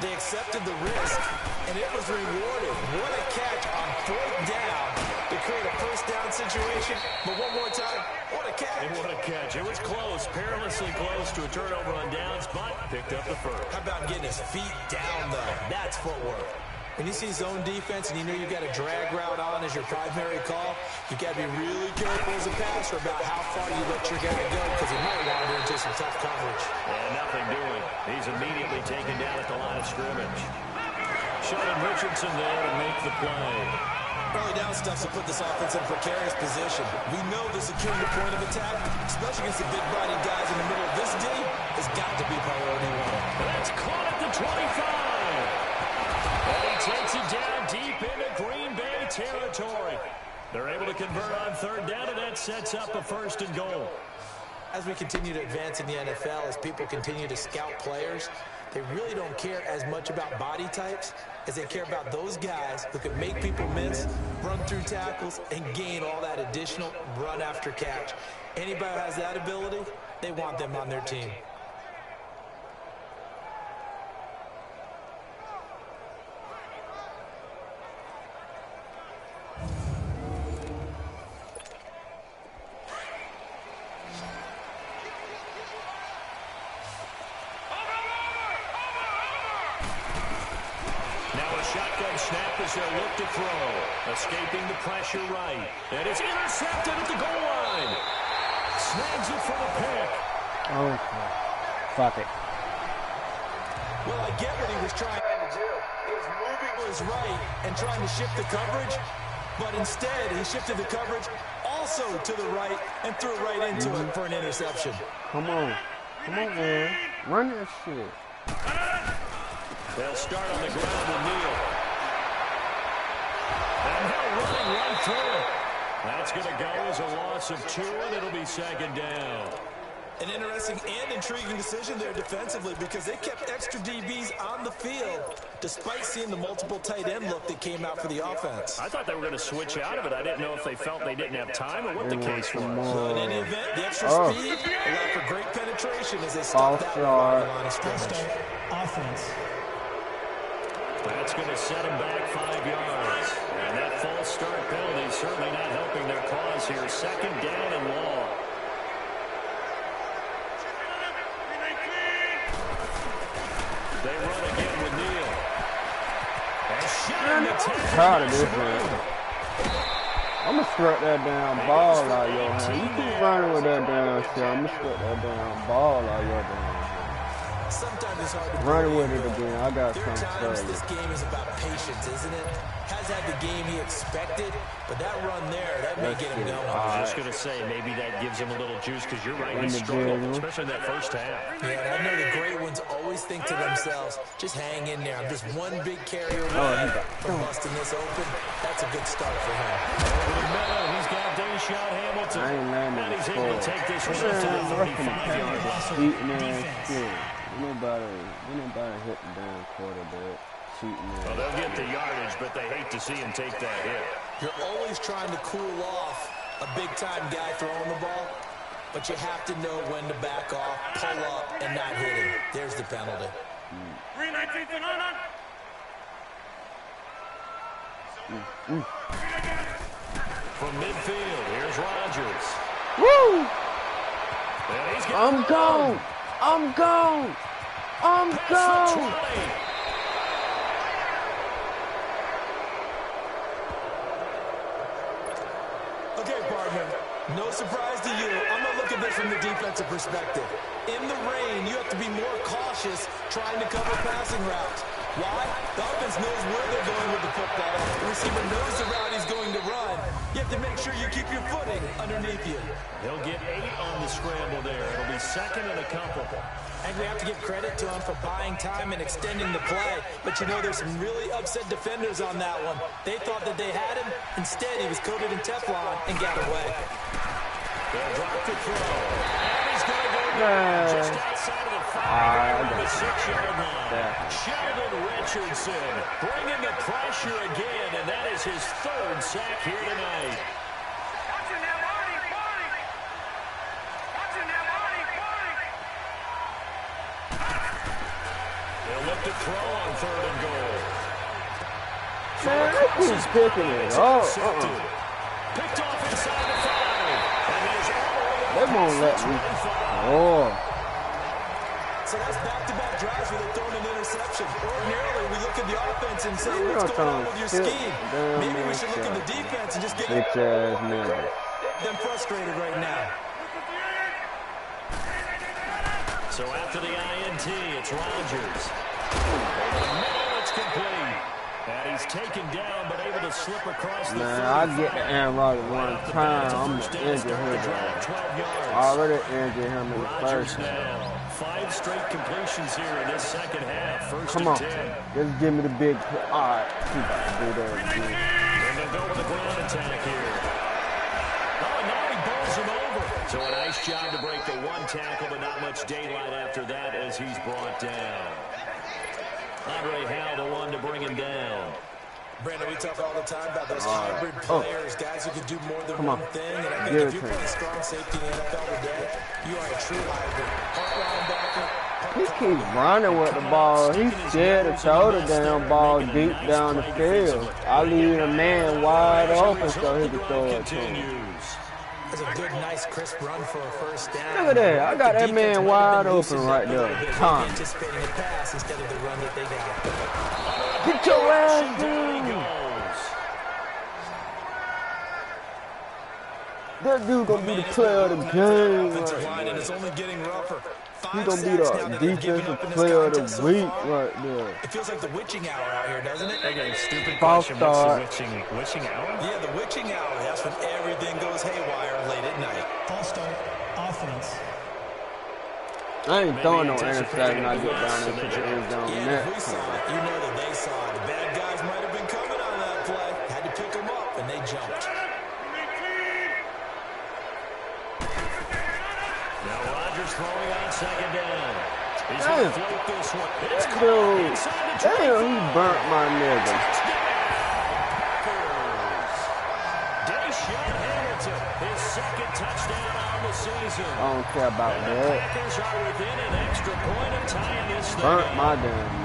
They accepted the risk, and it was rewarded. What a catch on 4th down to create a first down situation. But one more time, what a catch. And what a catch. It was close, perilously close to a turnover on downs, but picked up the first. How about getting his feet down, though? That's footwork. When you see zone defense and you know you've got a drag route on as your primary call, you've got to be really careful as a passer about how far you let your guy go because he might wander into some tough coverage. And nothing doing. He's immediately taken down at the line of scrimmage. Sheldon Richardson there to make the play. Early down stuff to put this offense in a precarious position. We know the securing the point of attack, especially against the big body guys in the middle of this D, has got to be priority one. That's caught at the 25. And he takes it down deep into Green Bay territory. They're able to convert on 3rd down, and that sets up a 1st and goal. As we continue to advance in the NFL, as people continue to scout players, they really don't care as much about body types as they care about those guys who can make people miss, run through tackles, and gain all that additional run after catch. Anybody who has that ability, they want them on their team. Snap as they'll look to throw. Escaping the pressure right. And it's intercepted at the goal line. Snags it for the pick. Oh, fuck it. Well, I get what he was trying to do. He was moving to his right and trying to shift the coverage. But instead, he shifted the coverage also to the right and threw right into it for an interception. Come on. Come on, man. Run that shit. They'll start on the ground with Neal. And now running right through it. That's going to go as a loss of 2, and it'll be 2nd down. An interesting and intriguing decision there defensively because they kept extra DBs on the field despite seeing the multiple tight end look that came out for the offense. I thought they were going to switch out of it. I didn't know if they felt they didn't have time or what the case was. So in any event, the extra speed allowed for great penetration as they stopped that one on the line of scrimmage. Offense. That's going to set him back 5 yards. And that false start penalty certainly not helping their cause here. 2nd down and long. They run again with Neal. And shot I'm proud of this, man. I'm going to strut that damn ball out your hand. You keep running with that damn shit. I'm going to strut that damn ball out your damn hand. Sometimes it's hard to run with it again. I got there something are times for you. This game is about patience, isn't it? Has had the game he expected, but that run there, that may get him going. I was just going to say, maybe that gives him a little juice because you're right, he struggled, especially in that first half. Yeah, and I know the great ones always think to themselves, just hang in there. I'm just one big carry away from busting this open. That's a good start for him. Over the middle, he's got Deshaun Hamilton. I ain't landing and he's able to take this one up to the 35-yard line. Eating ass shit. Nobody hit the damn quarterback. Well, they'll get the yardage, but they hate to see him take that hit. You're always trying to cool off a big-time guy throwing the ball, but you have to know when to back off, pull up, and not hit him. There's the penalty. From midfield, here's Rodgers. Woo! I'm gone! I'm gone! I'm gone! Okay, partner, no surprise to you. I'm going to look at this from the defensive perspective. In the rain, you have to be more cautious trying to cover passing routes. Why? The offense knows where they're going with the football. The receiver knows the route he's going to run. You have to make sure you keep your footing underneath you. He'll get 8 on the scramble there. It'll be second and a couple. And we have to give credit to him for buying time and extending the play. But you know, there's some really upset defenders on that one. They thought that they had him. Instead, he was coated in Teflon and got away. They'll drop to throw. And he's going to go just outside of the 5 the 6-yard line. Sheldon Richardson bringing the pressure again, and that is his 3rd sack here tonight. They'll look to throw on 3rd and goal. Man, they keep picking it up. Picked off inside the 5. And he's all They won't let me. Oh. So that's back-to-back drives where they're throwing an interception. Ordinarily, we look at the offense and say, what's going on with your scheme? Maybe we should look at the defense and just get them frustrated right now. So after the INT, it's Rodgers. Over the middle, it's complete. And he's taken down, but able to slip across the Man, I get to Aaron Rodgers one time, I'm going to injure him. I already injured him in the first half. 5 straight completions here in this second half. Come on, just give me the big play. All right, keep about to do that again. And they'll go with the ground attack here. Oh, and now he bowls him over. So a nice job to break the 1 tackle, but not much daylight after that as he's brought down. Andre Howell, the one to bring him down. Brandon, we talk all the time about those hybrid players, guys who can do more than one thing. And I think if you're playing strong safety in the NFL today, you are a true hybrid. He keeps running with the ball. He's scared to throw the damn ball deep down the field. I leave a man wide open so he can throw it to him. That's a good, nice, crisp run for a first down. Look at that. I got that man wide open right there. Tom. Anticipating a pass instead of the run that they got. Get your ass down. That dude gonna be the player of the game. And it's only getting rougher. He gonna be the defensive player of the week right there. It feels like the witching hour out here, doesn't it? Okay, stupid False question. start. What's the witching hour? Yeah, the witching hour. That's when everything goes haywire late at night. False start. Offense. I ain't throwing no interception when I get down into the end zone. Yeah, if we saw it, you know that they saw it. The bad guys might have been coming on that play. Had to pick them up, and they jumped. Now Rodgers throwing on 2nd down. He's going to float this one. It's Dude, damn, he burnt my nigga. Deshaun Hamilton, his 2nd touchdown on the season. I don't care about that. Packers are within an extra point of tying this thing Burnt up. my damn nigga.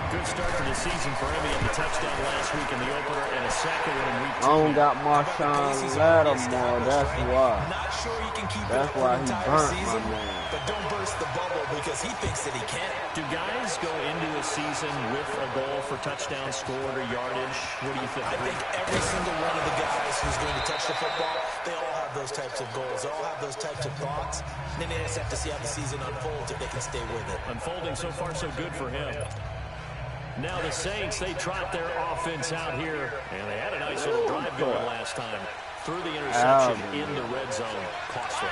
Good start to the season for him. He had the touchdown last week in the opener and a second one in week 2. I don't got Marshawn Lattimore, that's why. Not sure he can keep That's it why up he the entire burnt season, my man. but don't burst the bubble because he thinks that he can. Do guys go into a season with a goal for touchdown scored or yardage? What do you think? I think every single one of the guys who's going to touch the football, they all have those types of goals. They all have those types of thoughts. Then they just have to see how the season unfolds if they can stay with it. Unfolding so far so good for him. Now the Saints, they trot their offense out here, and they had a nice little drive going last time. Through the interception in the red zone. Costly.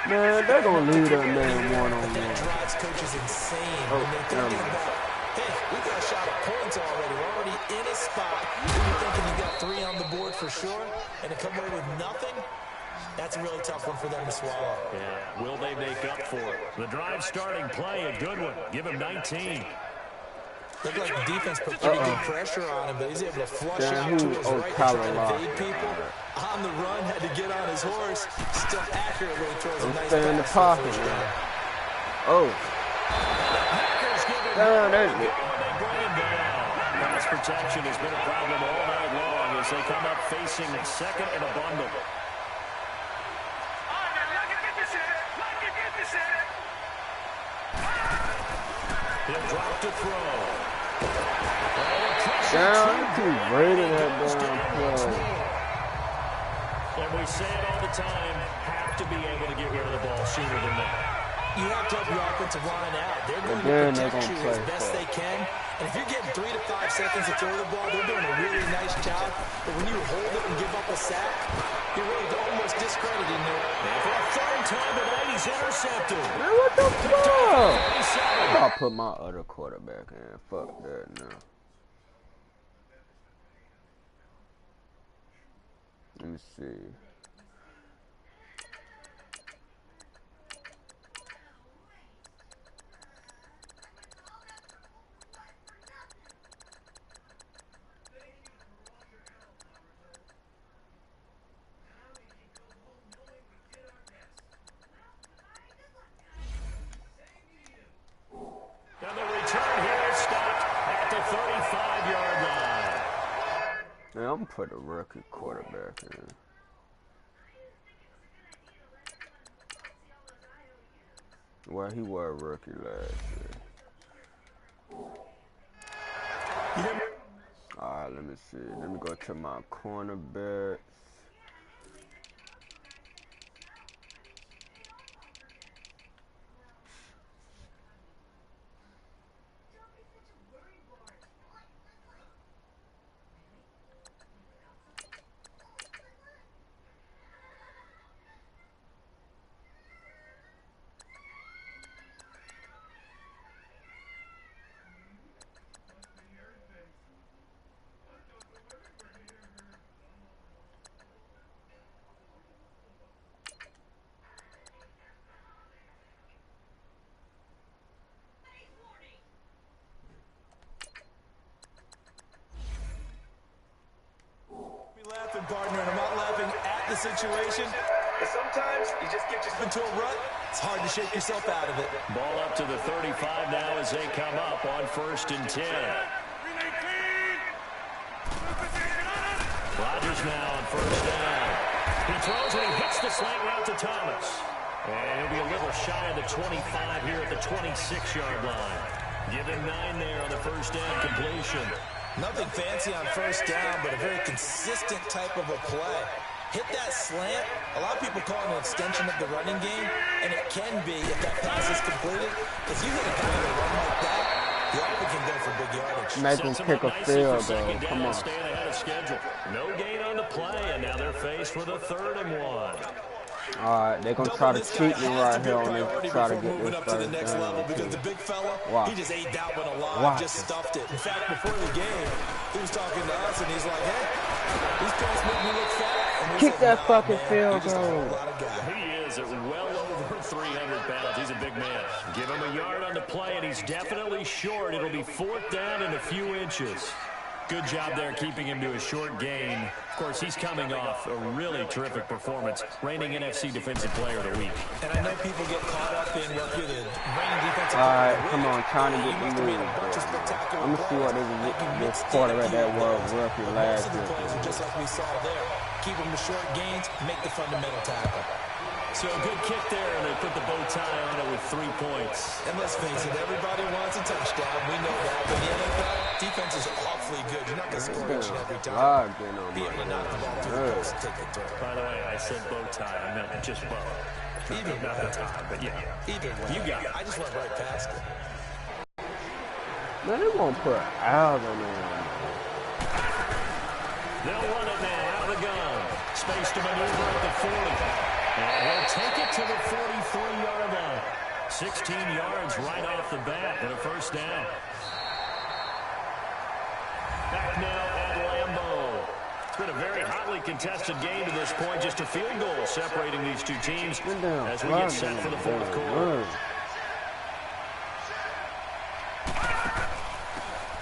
Man, they're going to leave that man one-on-one. That drives coaches insane when they're thinking about, hey, we got a shot at points already. We're already in a spot. You're thinking you got 3 on the board for sure, and to come away with nothing, that's a really tough one for them to swallow. Yeah, will they make up for it? The drive starting play, a good one. Give him 19. Looked like the defense put pretty good pressure on him, but he's able to flush out to his right to try to evade people. On the run, had to get on his horse. Still accurately throws a nice stay in the pass. pocket, man. Oh. Damn, that's it. Pass protection has been a problem all night long as they come up facing 2nd and a bundle. He'll drop to throw. Down, he's raiding that damn play. And we say it all the time, have to be able to get rid of the ball sooner than that. you have to help your offensive line out. They're going to protect you as best they can. And if you're getting 3 to 5 seconds to throw the ball, they're doing a really nice job. But when you hold it and give up a sack, you're really almost discrediting it. And for a third time tonight, he's intercepted. Man, what the fuck? I'll put my other quarterback in. Fuck that now. Let me see. And the return here is stopped at the 35-yard line. Yeah, I'm put a rookie quarterback in. Well, he was a rookie last year. Alright, let me see. Let me go to my cornerbacks. Laughing, partner, and I'm not laughing at the situation. But sometimes you just get yourself into a rut. It's hard to shake yourself out of it. Ball up to the 35 now as they come up on 1st and 10. Rodgers now on 1st down. He throws and he hits the slant route to Thomas. And he'll be a little shy of the 25 here at the 26-yard line. Give him 9 there on the 1st down completion. Nothing fancy on 1st down, but a very consistent type of a play. Hit that slant. A lot of people call it an extension of the running game, and it can be if that pass is completed. If you hit a guy that run like that, the offense can go for big yardage. Make him kick a field goal. Come on. Staying ahead of schedule. No gain on the play, and now they're faced with a 3rd and 1. Alright, they're going to try to cheat me right here on this. Try to get this up to the next level because the big fella, he just ate that one alive, just stuffed it. In fact, before the game, he was talking to us and he's like, hey, these guys make me look fat. Kick that fucking field goal. He is at well over 300 pounds. He's a big man. Give him a yard on the play, and he's definitely short. It'll be 4th down and a few inches. Good job there keeping him to a short gain. Of course, he's coming off a really terrific performance, reigning NFC Defensive Player of the Week. And I know people get caught up in what you're the reigning defensive player. All right, come on, trying to get the move. I'm going to see what this quarterback that was rookie last year. Just like we saw there. Keep them to short gains, make the fundamental tackle. So a good kick there, and they put the bow tie on it with 3 points. And let's face it, everybody wants a touchdown. We know that. But the NFL defense is awfully good. You're not going to score each and every time. Be able to knock the ball through the post and take the throw. By the way, I said bow tie. I meant just bow. Even not the tie, but yeah. Either way. You got it. I just went right past it. Man, they won't put Alvin in. They'll run it now out of the gun. Space to maneuver at the 40. And he'll take it to the 43-yard line. 16 yards right off the bat and a 1st down. Back now at Lambeau. It's been a very hotly contested game to this point. Just a field goal separating these two teams as we get set for the 4th quarter.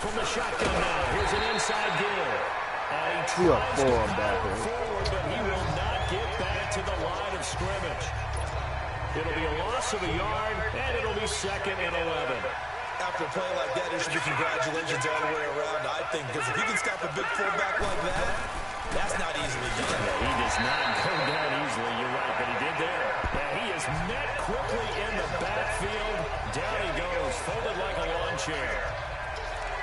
From the shotgun now, here's an inside give. And he tries to forward, but he will not get back to the line of scrimmage. It'll be a loss of a yard, and it'll be 2nd and 11. After a play like that, there should be congratulations all the way around, I think, because if you can stop a big fullback like that, that's not easily done. He does not go down easily, you're right, but he did there. And he is met quickly in the backfield. Down he goes, folded like a lawn chair.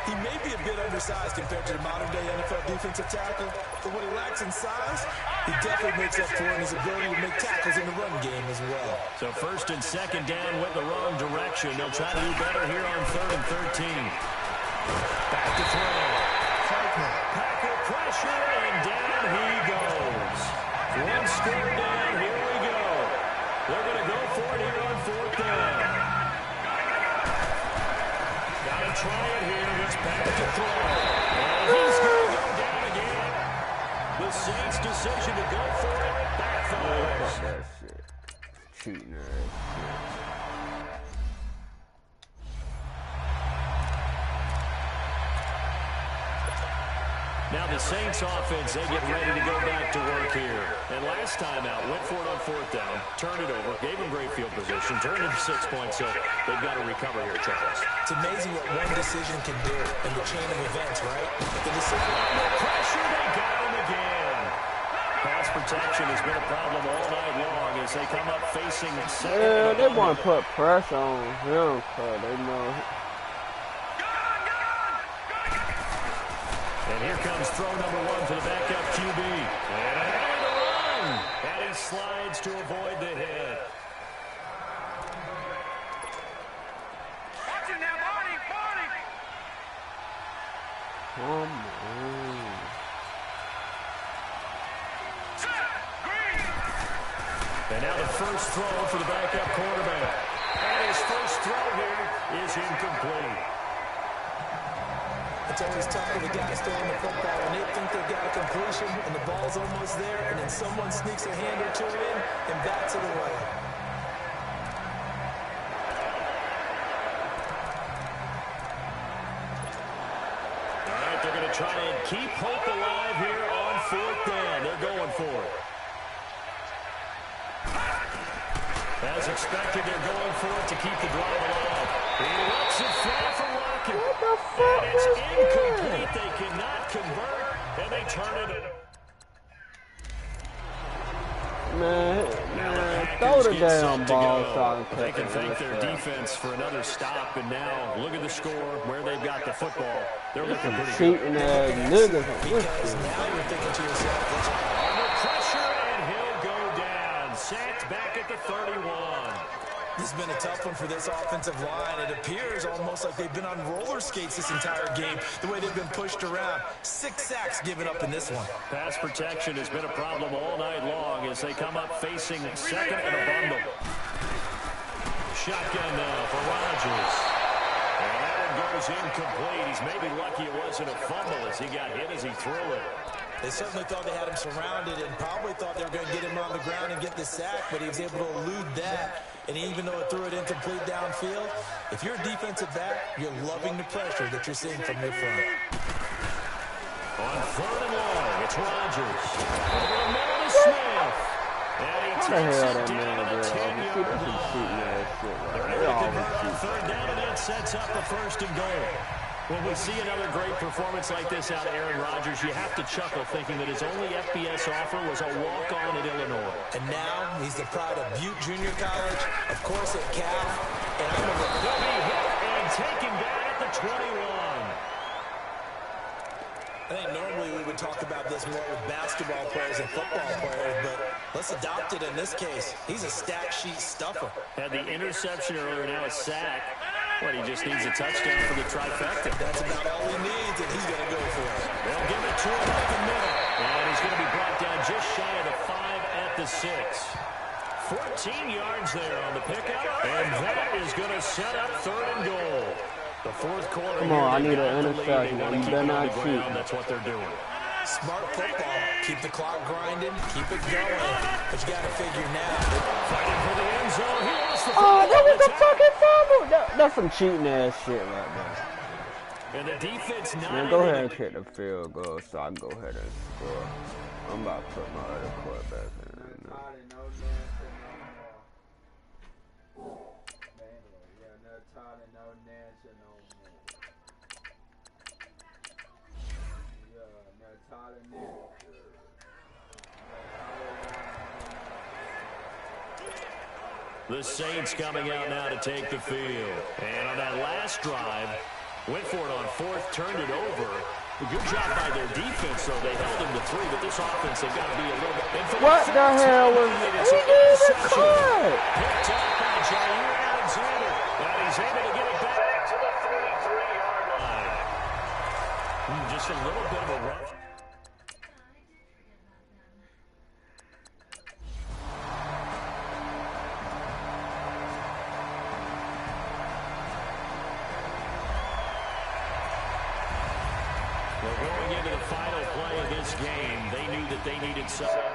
He may be a bit undersized compared to the modern-day NFL defensive tackle, but what he lacks in size, he definitely makes up for in his ability to make tackles in the run game as well. So 1st and 2nd down went the wrong direction. They'll try to do better here on 3rd and 13. Back to throw. Packer pressure, and down he goes. One score down, here we go. They're going to go for it here on 4th down. Got to try it here. It's back to throw. And he's going to go down again. The Saints' decision to go for it backfires. That shit. Cheating ass shit. Now the Saints offense, they get ready to go back to work here. And last time out, went for it on 4th down, turned it over, gave them great field position, turned it into 6 points, so they've got to recover here, Charles. It's amazing what one decision can do in the chain of events, right? The decision. No pressure, they got him again. Pass protection has been a problem all night long as they come up facing second. Yeah, they want to put pressure on him because they know. And here comes throw number 1 for the backup QB. And ahead of the run. And he slides to avoid the hit. Watch it now, Barney. Come on. And now the first throw for the backup quarterback. And his first throw here is incomplete. It's always tough for the guys throwing the football when they think they've got a completion and the ball's almost there, and then someone sneaks a hand or two in and bats it away. All right, they're going to try and keep hope alive here on 4th down. They're going for it. As expected, they're going for it to keep the drive alive. He lets it fly for Rocket. What the fuck And it's is incomplete. that? They cannot convert, and they turn it. Man, throw the damn ball so I can They catch can it. thank their defense for another stop, and now look at the score, where they've got the football. They're looking pretty good. Cheating ass niggas. Because now you're thinking to yourself, Under pressure, and he'll go down. Sacked back at the 31. this has been a tough one for this offensive line. It appears almost like they've been on roller skates this entire game, the way they've been pushed around. 6 sacks given up in this one. Pass protection has been a problem all night long as they come up facing second and a bundle. Shotgun now for Rodgers. And that one goes incomplete. He's maybe lucky it wasn't a fumble as he got hit as he threw it. They certainly thought they had him surrounded and probably thought they were going to get him on the ground and get the sack, but he was able to elude that. And even though it threw it incomplete downfield, if you're a defensive back, you're loving the pressure that you're seeing from your front. On 3rd and long, it's Rodgers. Over the middle to Smith. And he What the takes hell it that down man to the did? 10-yard This is line. cheating ass shit. They're Right? able They to always convert on cheat. 3rd down, and that sets up the 1st and goal. When we see another great performance like this out of Aaron Rodgers, you have to chuckle thinking that his only FBS offer was a walk-on at Illinois. And now he's the pride of Butte Junior College, of course at Cal, and I'm a They'll be hit and taken down at the 21. I think normally we would talk about this more with basketball players and football players, but let's adopt it in this case. He's a stat sheet stuffer. Had the interception earlier, now a sack. What, he just needs a touchdown for the trifecta. That's about all he needs, and he's going to go for it. They'll give it to him up the middle. And he's going to be brought down just shy of the 5 at the 6. 14 yards there on the pickup. And that is going to set up 3rd and goal. The 4th quarter. Come on, I need an They interception. want to You keep better it on not the cheat. ground. That's what they're doing. Smart football. Keep the clock grinding. Keep it going. But you got to figure now. Fighting for the end zone. He wants the Oh, that was a football. fucking fumble. That's some cheating ass shit right there. And the defense not Man, go able ahead and to- kick the field goal so I can go ahead and score. I'm about to put my other quarterback in. The Saints coming out now to take the field. And on that last drive, Went for it on fourth, turned it over. Good job by their defense, though. They held him to 3, but this offense, they've got to be a little bit. What the hell was it? He did a cut. Picked up by Jair Alexander. And he's able to get it back to the 33-yard line. Just a little bit of a rough. Well, going into the final play of this game, they knew that they needed something.